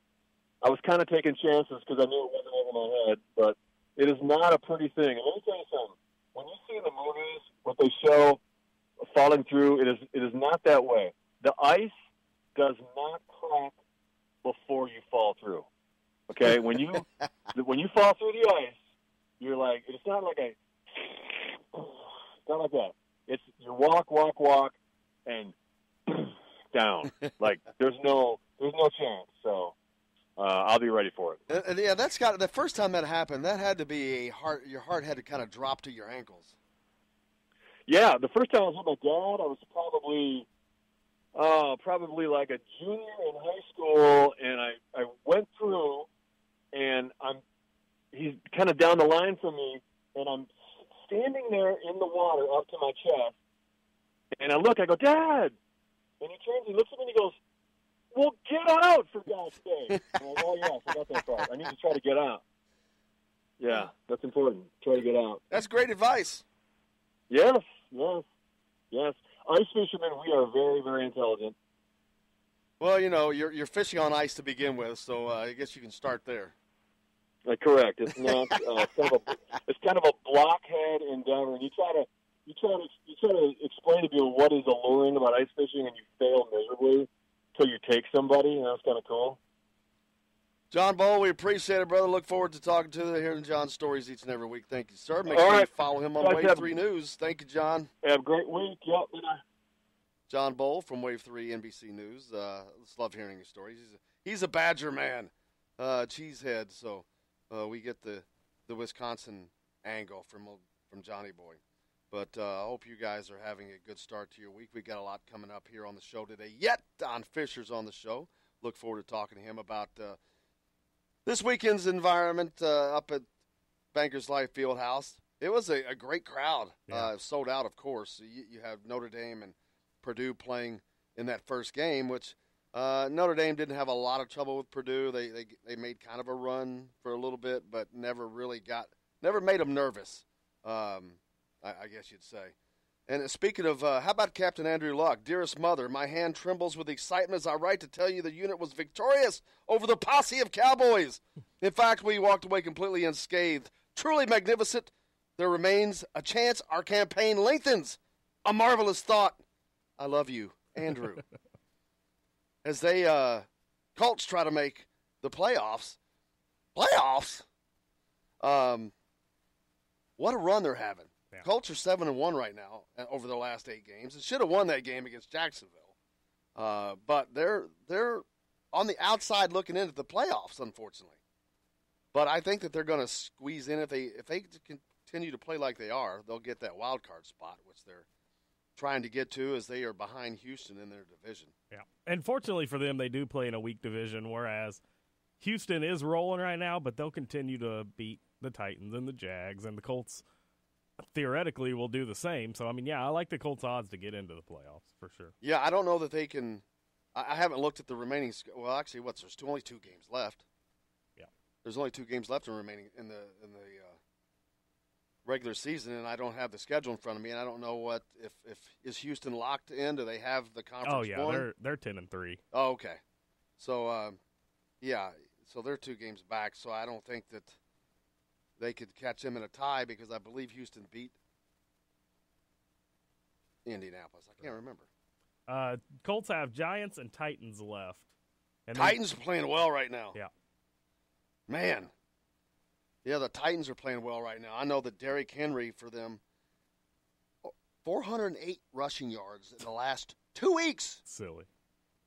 I was kind of taking chances because I knew it wasn't over my head, but it is not a pretty thing. And let me tell you something. When you see in the movies what they show falling through, it is not that way. The ice does not crack before you fall through. Okay, when you fall through the ice, you're like, it's not like it's not like that. It's you walk, and down. Like there's no chance. So I'll be ready for it. Yeah, that's got the first time that happened. That had to be your heart had to kind of drop to your ankles. Yeah, the first time I was with my dad, I was probably like a junior in high school, and I went through, and he's kind of down the line from me, and I'm standing there in the water up to my chest, and I go, Dad! And he turns, he looks at me, and he goes, well, get out, for God's sake. I'm like, oh, yeah, I forgot that part. I need to try to get out. Yeah, that's important. Try to get out. That's great advice. Yes. Ice fishermen, we are very, very intelligent. Well, you're fishing on ice to begin with, so I guess you can start there. Correct. It's not. It's kind of a blockhead endeavor, and you try to explain to people what is alluring about ice fishing, and you fail miserably until you take somebody, and that's kind of cool. John Bowl, we appreciate it, brother. Look forward to talking to you, hearing John's stories each and every week. Thank you, sir. Make sure you follow him on Wave 3 News. Thank you, John. Have a great week. Yep. John Bowl from Wave 3 NBC News. Just love hearing his stories. He's a Badger man, cheesehead. So we get the Wisconsin angle from Johnny Boy. But I hope you guys are having a good start to your week. We got a lot coming up here on the show today. Yet Don Fisher's on the show. Look forward to talking to him about this weekend's environment up at Bankers Life Fieldhouse. It was a great crowd. Yeah. Sold out, of course. You have Notre Dame and Purdue playing in that first game, which Notre Dame didn't have a lot of trouble with Purdue. They made kind of a run for a little bit, but never made them nervous, I guess you'd say. And speaking of, how about Captain Andrew Luck? Dearest mother, my hand trembles with excitement as I write to tell you the unit was victorious over the posse of Cowboys. In fact, we walked away completely unscathed. Truly magnificent. There remains a chance our campaign lengthens. A marvelous thought. I love you, Andrew. As they Colts try to make the playoffs. Playoffs? What a run they're having. Yeah. Colts are 7-1 right now over their last 8 games. It should have won that game against Jacksonville. But they're on the outside looking in at the playoffs, unfortunately. But I think that they're going to squeeze in. If they continue to play like they are, they'll get that wild card spot, which they're trying to get to as they are behind Houston in their division. Yeah. And fortunately for them, they do play in a weak division, whereas Houston is rolling right now, but they'll continue to beat the Titans and the Jags, and the Colts theoretically will do the same. So, I mean, yeah, I like the Colts' odds to get into the playoffs for sure. Yeah, I don't know that they can – I haven't looked at the remaining – well, actually, there's only 2 games left. Yeah. There's only 2 games left in remaining in the regular season, and I don't have the schedule in front of me, and I don't know what if is Houston locked in? Do they have the conference? Oh yeah, won? they're 10-3. Oh, okay. So yeah, so they're 2 games back. So I don't think that they could catch them in a tie because I believe Houston beat Indianapolis. I can't remember. Colts have Giants and Titans left. And Titans are playing well right now. Yeah. Man. Yeah, the Titans are playing well right now. I know that Derrick Henry for them, 408 rushing yards in the last 2 weeks. Silly.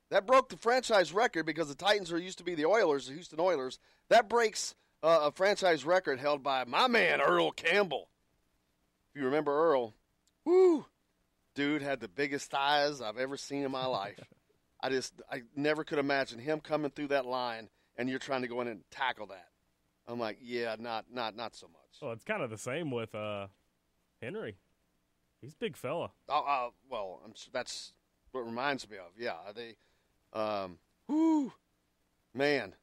That broke the franchise record because the Titans used to be the Oilers, the Houston Oilers. That breaks a franchise record held by my man, Earl Campbell. If you remember Earl, whoo, dude had the biggest thighs I've ever seen in my life. I never could imagine him coming through that line and you're trying to go in and tackle that. I'm like, yeah, not so much. Well, it's kind of the same with Henry. He's a big fella. Well, that's what it reminds me of. Yeah, man,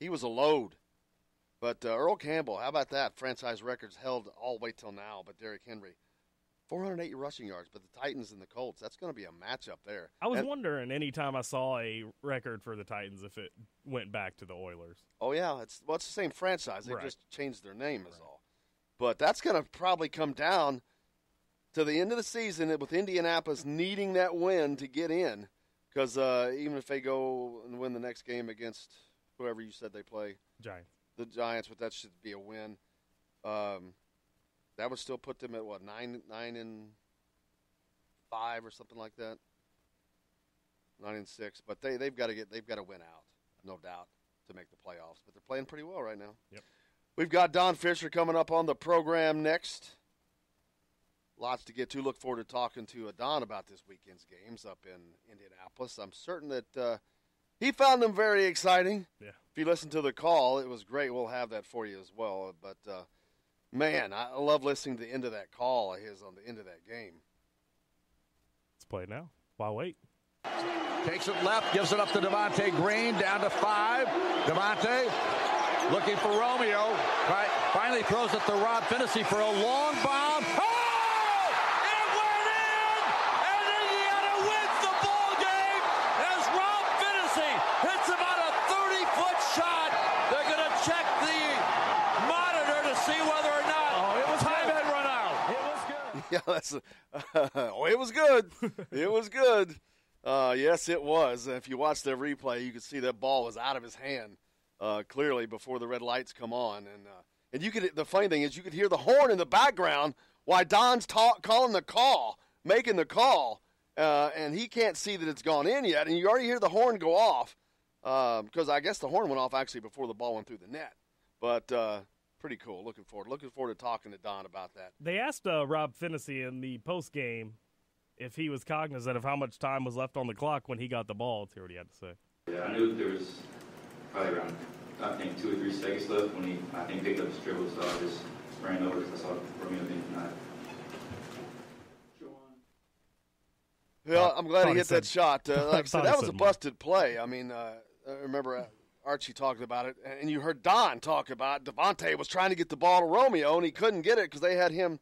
he was a load. But Earl Campbell, how about that? Franchise records held all the way till now. But Derrick Henry, 408 rushing yards. But the Titans and the Colts, that's going to be a matchup there. I was wondering any time I saw a record for the Titans if it went back to the Oilers. Oh, yeah. It's the same franchise. They Right. just changed their name is all. But that's going to probably come down to the end of the season with Indianapolis needing that win to get in. Because even if they go and win the next game against whoever you said they play. Giants. The Giants, but that should be a win. That would still put them at, 9-5 or something like that? 9-6. But they've got to win out, no doubt, to make the playoffs. But they're playing pretty well right now. Yep. We've got Don Fisher coming up on the program next. Lots to get to. Look forward to talking to Don about this weekend's games up in Indianapolis. I'm certain that he found them very exciting. Yeah. If you listen to the call, it was great. We'll have that for you as well. But, man, I love listening to the end of that call of his on the end of that game. Let's play it now. Why wait? Takes it left, gives it up to Devontae Green, down to 5. Devontae looking for Romeo. Right, finally throws it to Rob Finney for a long bomb. Oh! It went in! And Indiana wins the ball game as Rob Finney hits about a 30-foot shot. They're going to check the monitor to see whether or not time had run out. It was good. Yeah, it was good. It was good. Yes, it was. If you watch the replay, you could see that ball was out of his hand clearly before the red lights come on. And you could. The funny thing is, you could hear the horn in the background while Don's calling the call, making the call, and he can't see that it's gone in yet. And you already hear the horn go off because I guess the horn went off actually before the ball went through the net. But pretty cool. Looking forward to talking to Don about that. They asked Rob Finney in the post game if he was cognizant of how much time was left on the clock when he got the ball. Let's hear what he had to say. Yeah, I knew there was probably around, 2 or 3 seconds left when he, picked up his dribble, so I just ran over because I saw Romeo being denied. Yeah, I'm glad he hit that shot. Like I said, that was a busted play. I mean, I remember Archie talked about it, and you heard Don talk about it. Devontae was trying to get the ball to Romeo, and he couldn't get it because they had him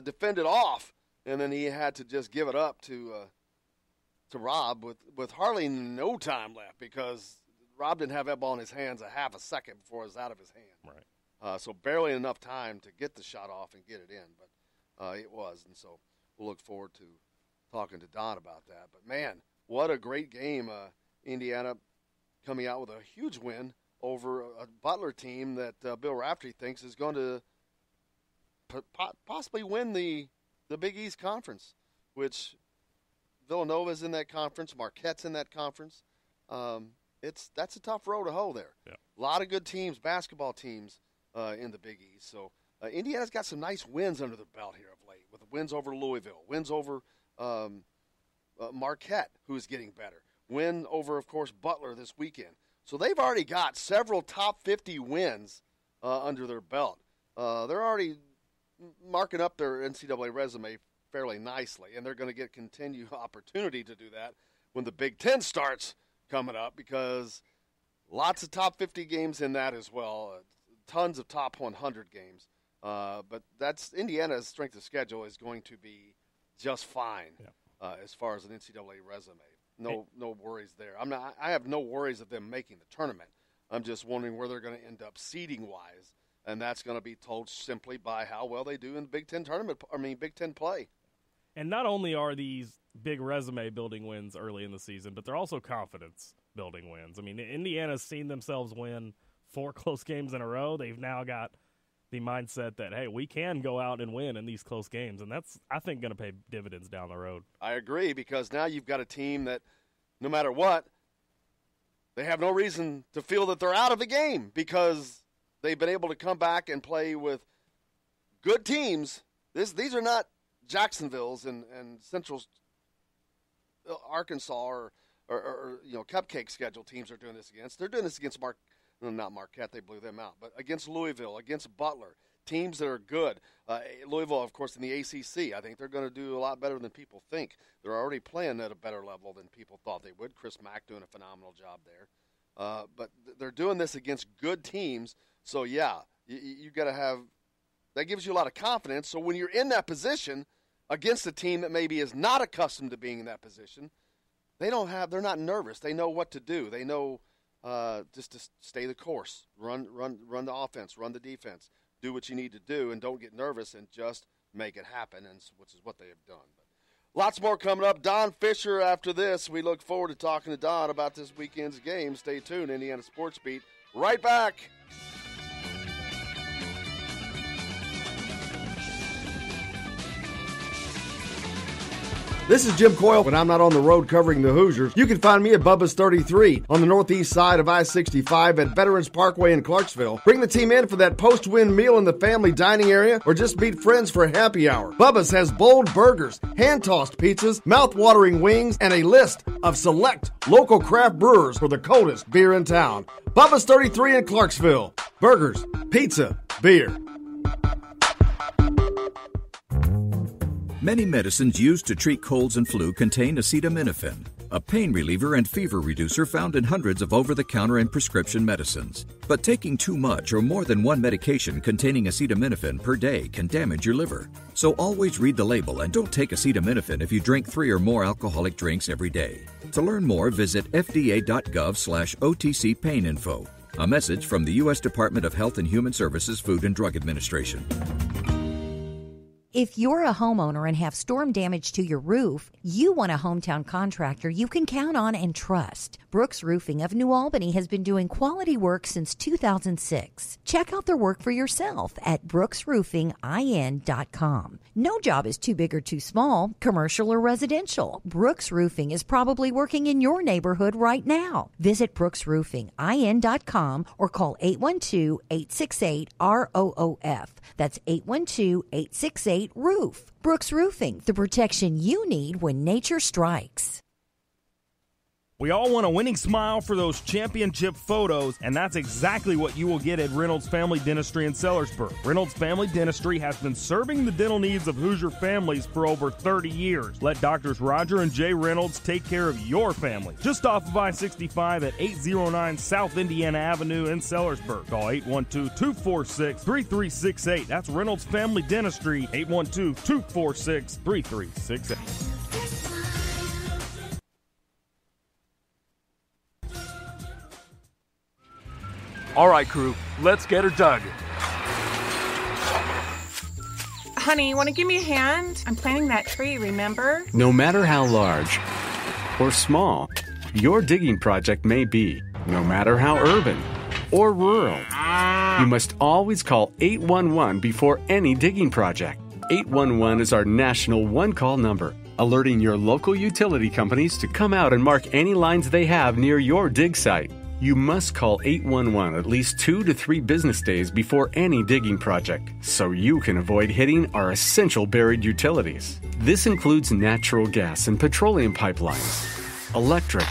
defended off. And then he had to just give it up to Rob with hardly no time left because Rob didn't have that ball in his hands a half a second before it was out of his hand. Right. So barely enough time to get the shot off and get it in, but it was. And so we'll look forward to talking to Don about that. But, man, what a great game Indiana coming out with a huge win over a Butler team that Bill Raftery thinks is going to possibly win the Big East Conference, which Villanova's in that conference, Marquette's in that conference. That's a tough road to hoe there. Yeah. A lot of good teams, basketball teams in the Big East. So Indiana's got some nice wins under their belt here of late, with wins over Louisville, wins over Marquette, who's getting better, win over, of course, Butler this weekend. So they've already got several top 50 wins under their belt. They're already marking up their NCAA resume fairly nicely, and they're going to get continued opportunity to do that when the Big Ten starts coming up, because lots of top 50 games in that as well, tons of top 100 games. But that's Indiana's strength of schedule is going to be just fine as far as an NCAA resume. No worries there. I have no worries of them making the tournament. I'm just wondering where they're going to end up seeding-wise, and that's going to be told simply by how well they do in Big Ten Big Ten play. And not only are these big resume-building wins early in the season, but they're also confidence-building wins. I mean, Indiana's seen themselves win 4 close games in a row. They've now got the mindset that, hey, we can go out and win in these close games, and that's, I think, going to pay dividends down the road. I agree, because now you've got a team that, no matter what, they have no reason to feel that they're out of the game, because they've been able to come back and play with good teams. These are not Jacksonville's and Central Arkansas or cupcake schedule teams are doing this against. They're doing this against not Marquette, they blew them out, but against Louisville, against Butler, teams that are good. Louisville, of course, in the ACC, I think they're going to do a lot better than people think. They're already playing at a better level than people thought they would. Chris Mack doing a phenomenal job there. But they're doing this against good teams, so you got to have – that gives you a lot of confidence. So when you're in that position against a team that maybe is not accustomed to being in that position, they're not nervous. They know what to do. They know just to stay the course, run the offense, run the defense, do what you need to do, and don't get nervous and just make it happen, which is what they have done. But lots more coming up. Don Fisher after this. We look forward to talking to Don about this weekend's game. Stay tuned. Indiana Sports Beat. Right back. This is Jim Coyle. When I'm not on the road covering the Hoosiers, you can find me at Bubba's 33 on the northeast side of I-65 at Veterans Parkway in Clarksville. Bring the team in for that post-win meal in the family dining area, or just meet friends for happy hour. Bubba's has bold burgers, hand-tossed pizzas, mouth-watering wings, and a list of select local craft brewers for the coldest beer in town. Bubba's 33 in Clarksville. Burgers, pizza, beer. Many medicines used to treat colds and flu contain acetaminophen, a pain reliever and fever reducer found in hundreds of over-the-counter and prescription medicines. But taking too much or more than one medication containing acetaminophen per day can damage your liver. So always read the label and don't take acetaminophen if you drink 3 or more alcoholic drinks every day. To learn more, visit fda.gov/OTC pain info. A message from the U.S. Department of Health and Human Services Food and Drug Administration. If you're a homeowner and have storm damage to your roof, you want a hometown contractor you can count on and trust. Brooks Roofing of New Albany has been doing quality work since 2006. Check out their work for yourself at brooksroofingin.com. No job is too big or too small, commercial or residential. Brooks Roofing is probably working in your neighborhood right now. Visit brooksroofingin.com or call 812-868-ROOF. That's 812-868-ROOF. Brooks Roofing, the protection you need when nature strikes. We all want a winning smile for those championship photos, and that's exactly what you will get at Reynolds Family Dentistry in Sellersburg. Reynolds Family Dentistry has been serving the dental needs of Hoosier families for over 30 years. Let Doctors Roger and Jay Reynolds take care of your family. Just off of I-65 at 809 South Indiana Avenue in Sellersburg. Call 812-246-3368. That's Reynolds Family Dentistry, 812-246-3368. All right, crew, let's get her dug. Honey, want to give me a hand? I'm planting that tree, remember? No matter how large or small your digging project may be, no matter how urban or rural. You must always call 811 before any digging project. 811 is our national one-call number, alerting your local utility companies to come out and mark any lines they have near your dig site. You must call 811 at least 2 to 3 business days before any digging project, so you can avoid hitting our essential buried utilities. This includes natural gas and petroleum pipelines, electric,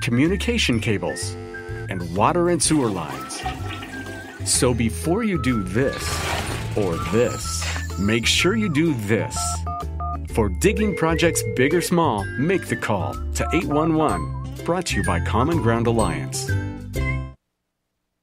communication cables, and water and sewer lines. So before you do this or this, make sure you do this. For digging projects big or small, make the call to 811. Brought to you by Common Ground Alliance.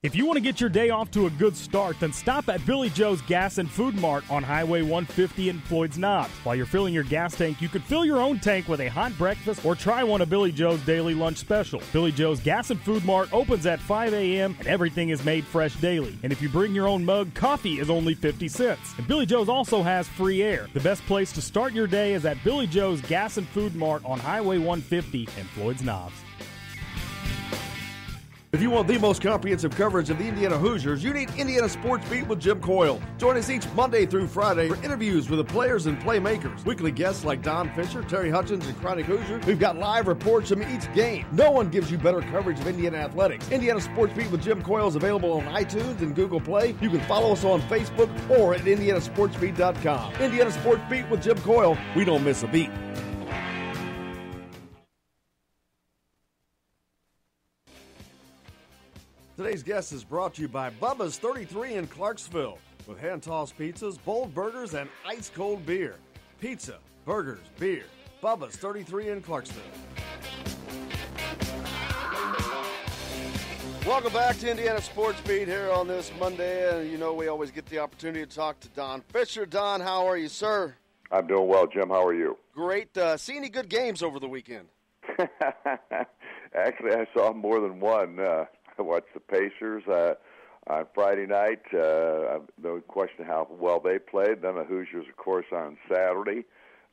If you want to get your day off to a good start, then stop at Billy Joe's Gas and Food Mart on Highway 150 in Floyd's Knobs. While you're filling your gas tank, you could fill your own tank with a hot breakfast or try one of Billy Joe's daily lunch special. Billy Joe's Gas and Food Mart opens at 5 a.m. and everything is made fresh daily. And if you bring your own mug, coffee is only 50 cents. And Billy Joe's also has free air. The best place to start your day is at Billy Joe's Gas and Food Mart on Highway 150 in Floyd's Knobs. If you want the most comprehensive coverage of the Indiana Hoosiers, you need Indiana Sports Beat with Jim Coyle. Join us each Monday through Friday for interviews with the players and playmakers. Weekly guests like Don Fisher, Terry Hutchins, and Chronic Hoosier. We've got live reports from each game. No one gives you better coverage of Indiana athletics. Indiana Sports Beat with Jim Coyle is available on iTunes and Google Play. You can follow us on Facebook or at indianasportsbeat.com. Indiana Sports Beat with Jim Coyle. We don't miss a beat. Today's guest is brought to you by Bubba's 33 in Clarksville with hand-tossed pizzas, bold burgers, and ice-cold beer. Pizza, burgers, beer. Bubba's 33 in Clarksville. Welcome back to Indiana Sports Beat here on this Monday. And you know we always get the opportunity to talk to Don Fisher. Don, how are you, sir? I'm doing well, Jim. How are you? Great. See any good games over the weekend? Actually, I saw more than one. I watched the Pacers on Friday night. No question how well they played. Then the Hoosiers, of course, on Saturday,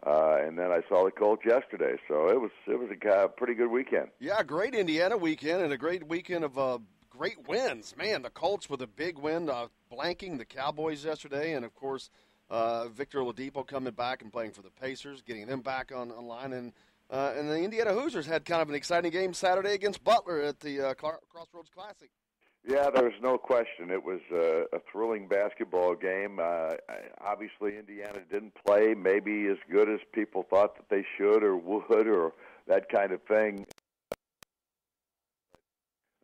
and then I saw the Colts yesterday. So it was a pretty good weekend. Yeah, great Indiana weekend and a great weekend of great wins. Man, the Colts with a big win, blanking the Cowboys yesterday, and of course Victor Oladipo coming back and playing for the Pacers, getting them back online and the Indiana Hoosiers had kind of an exciting game Saturday against Butler at the Crossroads Classic. Yeah, there was no question. It was a thrilling basketball game. Obviously, Indiana didn't play maybe as good as people thought that they should or would or that kind of thing.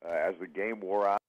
As the game wore on,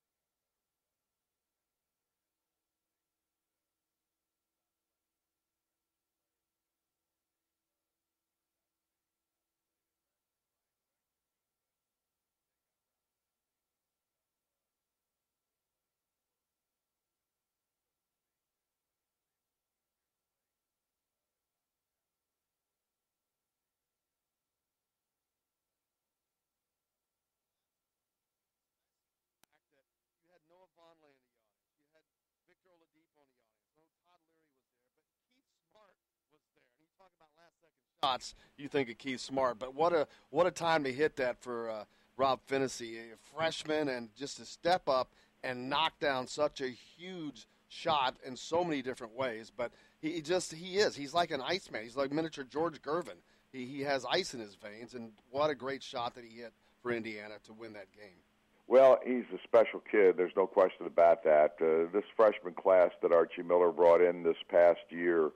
shots, you think of Keith Smart, but what a time to hit that for Rob Phinisee, a freshman, and just to step up and knock down such a huge shot in so many different ways. But he's like an Iceman. He's like miniature George Gervin. He has ice in his veins, and what a great shot that he hit for Indiana to win that game. Well, he's a special kid. There's no question about that. This freshman class that Archie Miller brought in this past year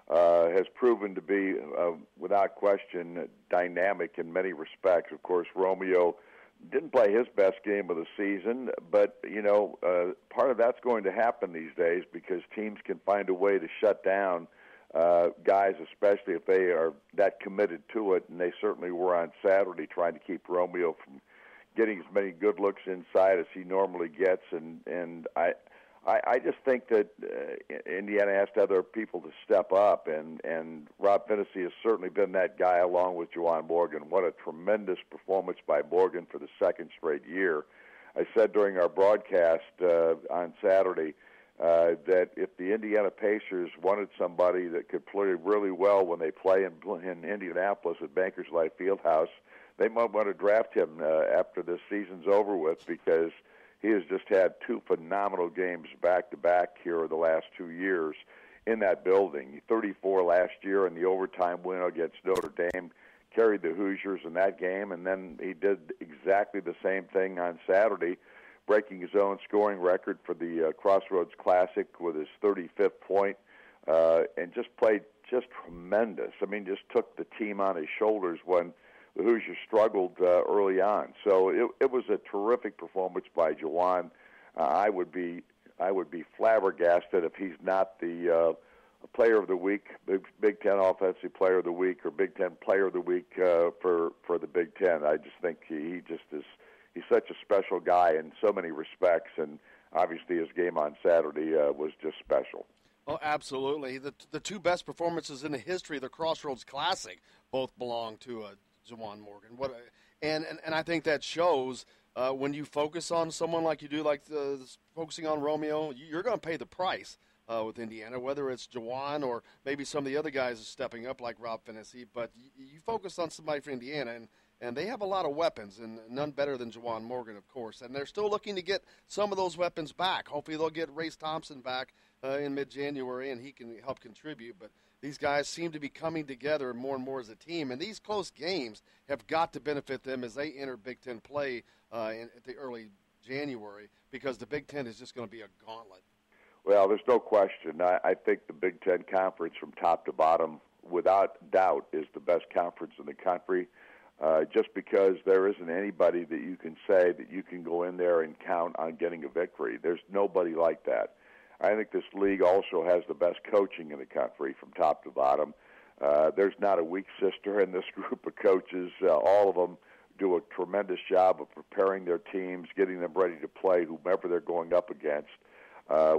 has proven to be, without question, dynamic in many respects. Of course, Romeo didn't play his best game of the season, but, part of that's going to happen these days because teams can find a way to shut down guys, especially if they are that committed to it, and they certainly were on Saturday trying to keep Romeo from getting as many good looks inside as he normally gets, and I just think that Indiana has to have other people to step up, and Rob Phinisee has certainly been that guy along with Juwan Morgan. What a tremendous performance by Morgan for the second straight year. I said during our broadcast on Saturday that if the Indiana Pacers wanted somebody that could play really well when they play in Indianapolis at Bankers Life Fieldhouse, they might want to draft him after this season's over with, because he has just had two phenomenal games back-to-back here the last 2 years in that building. 34 last year in the overtime win against Notre Dame, carried the Hoosiers in that game, and then he did exactly the same thing on Saturday, breaking his own scoring record for the Crossroads Classic with his 35th point, and just played just tremendous. I mean, just took the team on his shoulders when the Hoosiers struggled early on. So it was a terrific performance by Juwan. I would be flabbergasted if he's not the Player of the Week, Big Ten Offensive Player of the Week, or Big Ten Player of the Week for the Big Ten. I just think he just is. He's such a special guy in so many respects, and obviously his game on Saturday was just special. Oh, absolutely. The two best performances in the history of the Crossroads Classic both belong to Juwan Morgan. And I think that shows when you focus on someone like you do, like focusing on Romeo, you're going to pay the price with Indiana, whether it's Juwan or maybe some of the other guys are stepping up like Rob Finney. But you focus on somebody for Indiana, and they have a lot of weapons, and none better than Juwan Morgan, of course. And they're still looking to get some of those weapons back. Hopefully they'll get Race Thompson back in mid-January, and he can help contribute. But these guys seem to be coming together more and more as a team. And these close games have got to benefit them as they enter Big Ten play at the early January, because the Big Ten is just going to be a gauntlet. Well, there's no question. I think the Big Ten Conference from top to bottom, without doubt, is the best conference in the country. Just because there isn't anybody that you can say that you can go in there and count on getting a victory. There's nobody like that. I think this league also has the best coaching in the country from top to bottom. There's not a weak sister in this group of coaches. All of them do a tremendous job of preparing their teams, getting them ready to play whomever they're going up against.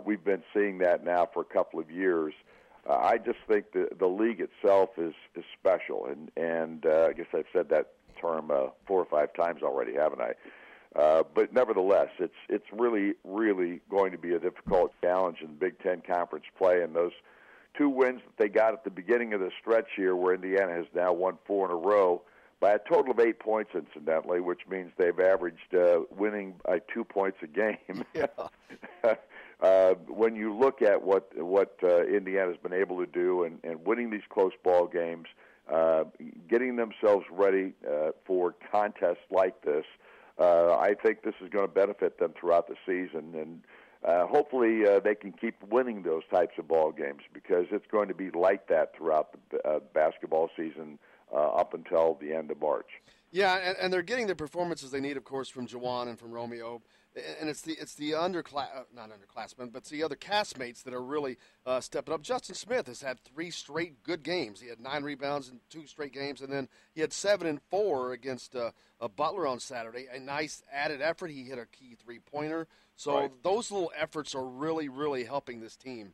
We've been seeing that now for a couple of years. I just think the league itself is special, and I guess I've said that term 4 or 5 times already, haven't I? But nevertheless, it's really, really going to be a difficult challenge in Big Ten Conference play, and those 2 wins that they got at the beginning of the stretch here, where Indiana has now won 4 in a row, by a total of 8 points, incidentally, which means they've averaged winning by 2 points a game. Yeah. When you look at what Indiana's been able to do and winning these close ball games, getting themselves ready for contests like this, I think this is going to benefit them throughout the season, and hopefully they can keep winning those types of ball games, because it's going to be like that throughout the basketball season up until the end of March. Yeah, and they're getting the performances they need, of course, from Juwan and from Romeo. And it's the not underclassmen, but it's the other castmates that are really stepping up. Justin Smith has had 3 straight good games. He had 9 rebounds in 2 straight games, and then he had 7 and 4 against Butler on Saturday. A nice added effort. He hit a key 3-pointer. So Right. Those little efforts are really, really helping this team.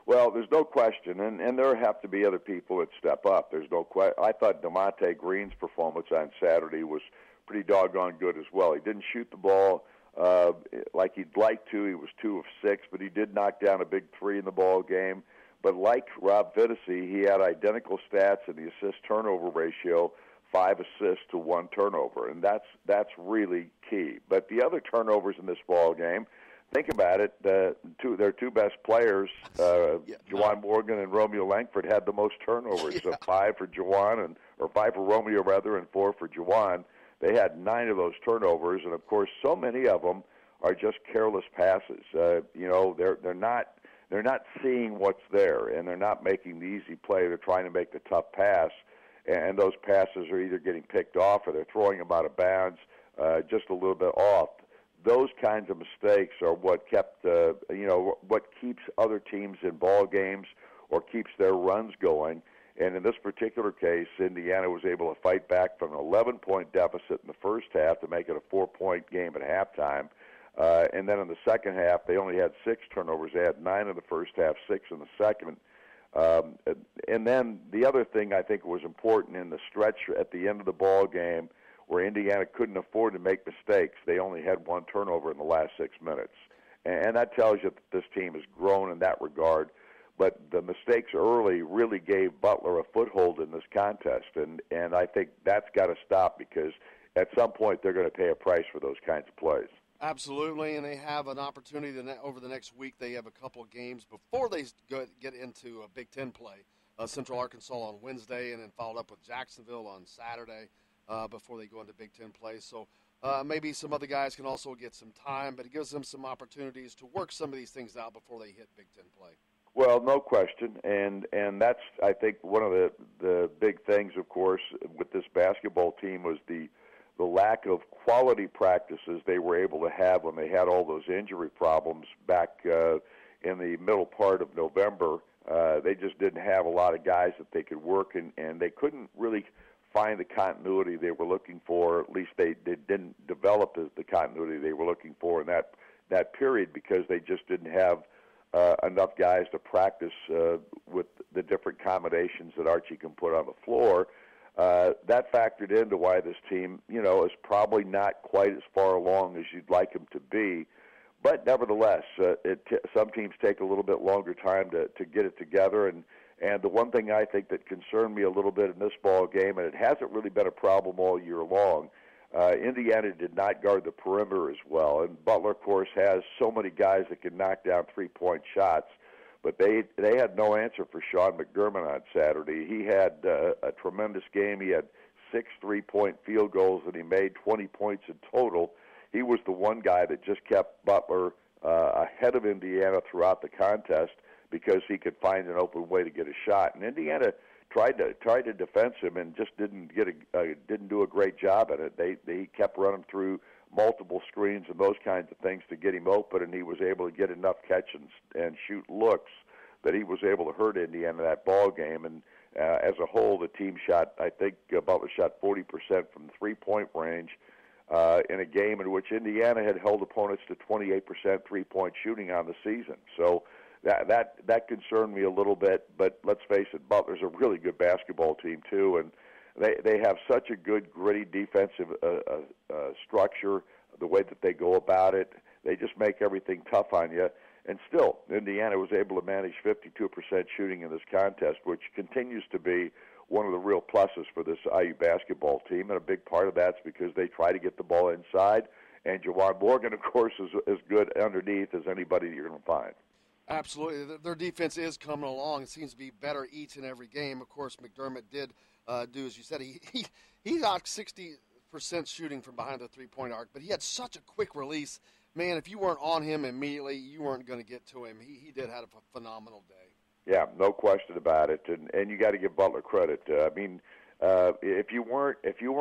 Well, there's no question, and there have to be other people that step up. There's no question. I thought DeMonte Green's performance on Saturday was pretty doggone good as well. He didn't shoot the ball like he'd like to. He was 2 of 6, but he did knock down a big 3 in the ball game. But like Rob Fittesy, he had identical stats in the assist-turnover ratio, 5 assists to 1 turnover, and that's really key. But the other turnovers in this ball game, think about it, their 2 best players, Juwan Morgan and Romeo Langford, had the most turnovers. So 5 for Juwan, or 5 for Romeo rather, and 4 for Juwan. They had 9 of those turnovers, and of course, so many of them are just careless passes. They're not seeing what's there, and they're not making the easy play. They're trying to make the tough pass, and those passes are either getting picked off or they're throwing them out of bounds, just a little bit off. Those kinds of mistakes are what what keeps other teams in ball games or keeps their runs going. And in this particular case, Indiana was able to fight back from an 11-point deficit in the first half to make it a 4-point game at halftime. And then in the second half, they only had 6 turnovers. They had 9 in the first half, 6 in the second. And then the other thing I think was important in the stretch at the end of the ball game, where Indiana couldn't afford to make mistakes, they only had 1 turnover in the last 6 minutes. And that tells you that this team has grown in that regard. But the mistakes early really gave Butler a foothold in this contest, and I think that's got to stop because at some point they're going to pay a price for those kinds of plays. Absolutely, and they have an opportunity over the next week. They have a couple of games before they get into a Big Ten play. Central Arkansas on Wednesday, and then followed up with Jacksonville on Saturday before they go into Big Ten play. So maybe some other guys can also get some time, but it gives them some opportunities to work some of these things out before they hit Big Ten play. Well, no question, and that's, I think, one of the big things, of course, with this basketball team was the lack of quality practices they were able to have when they had all those injury problems back in the middle part of November. They just didn't have a lot of guys that they could work, and they couldn't really find the continuity they were looking for. At least they didn't develop the continuity they were looking for in that period because they just didn't have enough guys to practice with the different combinations that Archie can put on the floor. That factored into why this team, is probably not quite as far along as you'd like them to be. But nevertheless, some teams take a little bit longer time to get it together. And the one thing I think that concerned me a little bit in this ball game, and it hasn't really been a problem all year long, Indiana did not guard the perimeter as well. And Butler, of course, has so many guys that can knock down three-point shots. But they had no answer for Sean McDermott on Saturday. He had a tremendous game. He had 6 3-point field goals, and he made 20 points in total. He was the one guy that just kept Butler ahead of Indiana throughout the contest because he could find an open way to get a shot. And Indiana tried to defense him and just didn't do a great job at it. They kept running through multiple screens and those kinds of things to get him open, and he was able to get enough catch and shoot looks that he was able to hurt Indiana that ball game. And as a whole, the team shot, I think Butler shot 40% from the three-point range in a game in which Indiana had held opponents to 28% three-point shooting on the season. So that concerned me a little bit, but let's face it, Butler's a really good basketball team too, and they have such a good, gritty defensive structure, the way that they go about it. They just make everything tough on you. And still, Indiana was able to manage 52% shooting in this contest, which continues to be one of the real pluses for this IU basketball team. And a big part of that's because they try to get the ball inside. And Juwan Morgan, of course, is as good underneath as anybody you're going to find. Absolutely. Their defense is coming along. It seems to be better each and every game. Of course, McDermott did do, as you said, he knocked 60% shooting from behind the three-point arc, but he had such a quick release. Man, if you weren't on him immediately, you weren't going to get to him. He did have a phenomenal day. Yeah, no question about it, and you got to give Butler credit. If you weren't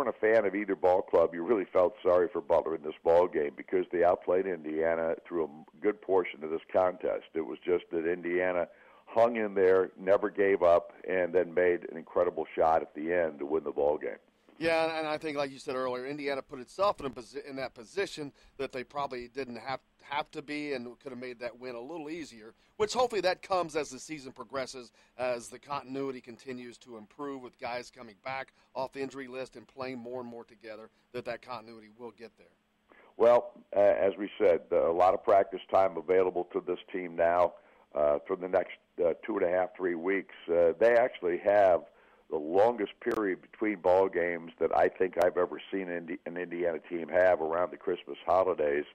a fan of either ball club, you really felt sorry for Butler in this ball game because they outplayed Indiana through a good portion of this contest. It was just that Indiana hung in there, never gave up, and then made an incredible shot at the end to win the ball game. Yeah, and I think, like you said earlier, Indiana put itself in that position that they probably didn't have to be and could have made that win a little easier, which hopefully that comes as the season progresses, as the continuity continues to improve with guys coming back off the injury list and playing more and more together, that continuity will get there. Well, as we said, a lot of practice time available to this team now for the next 2.5, 3 weeks. They actually have the longest period between ball games that I think I've ever seen an Indiana team have around the Christmas holidays.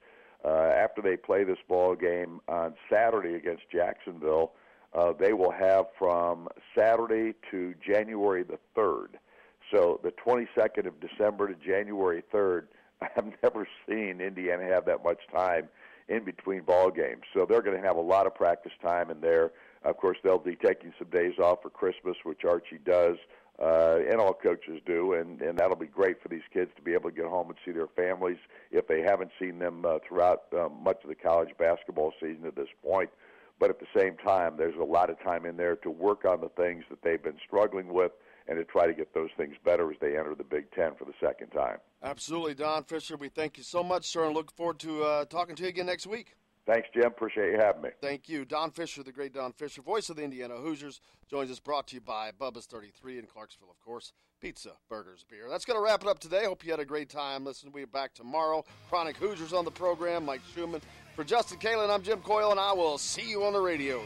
After they play this ball game on Saturday against Jacksonville, they will have from Saturday to January the 3rd. So the 22nd of December to January 3rd, I've never seen Indiana have that much time in between ball games. So they're going to have a lot of practice time in there. Of course, they'll be taking some days off for Christmas, which Archie does, and all coaches do, and that'll be great for these kids to be able to get home and see their families if they haven't seen them throughout much of the college basketball season at this point. But at the same time, there's a lot of time in there to work on the things that they've been struggling with and to try to get those things better as they enter the Big Ten for the second time. Absolutely. Don Fisher, we thank you so much, sir, and look forward to talking to you again next week. Thanks, Jim. Appreciate you having me. Thank you. Don Fisher, the great Don Fisher, voice of the Indiana Hoosiers, joins us, brought to you by Bubba's 33 in Clarksville, of course. Pizza, burgers, beer. That's going to wrap it up today. Hope you had a great time. Listen, we'll be back tomorrow. Chronic Hoosiers on the program. Mike Schumann, For Justin Kalen, I'm Jim Coyle, and I will see you on the radio.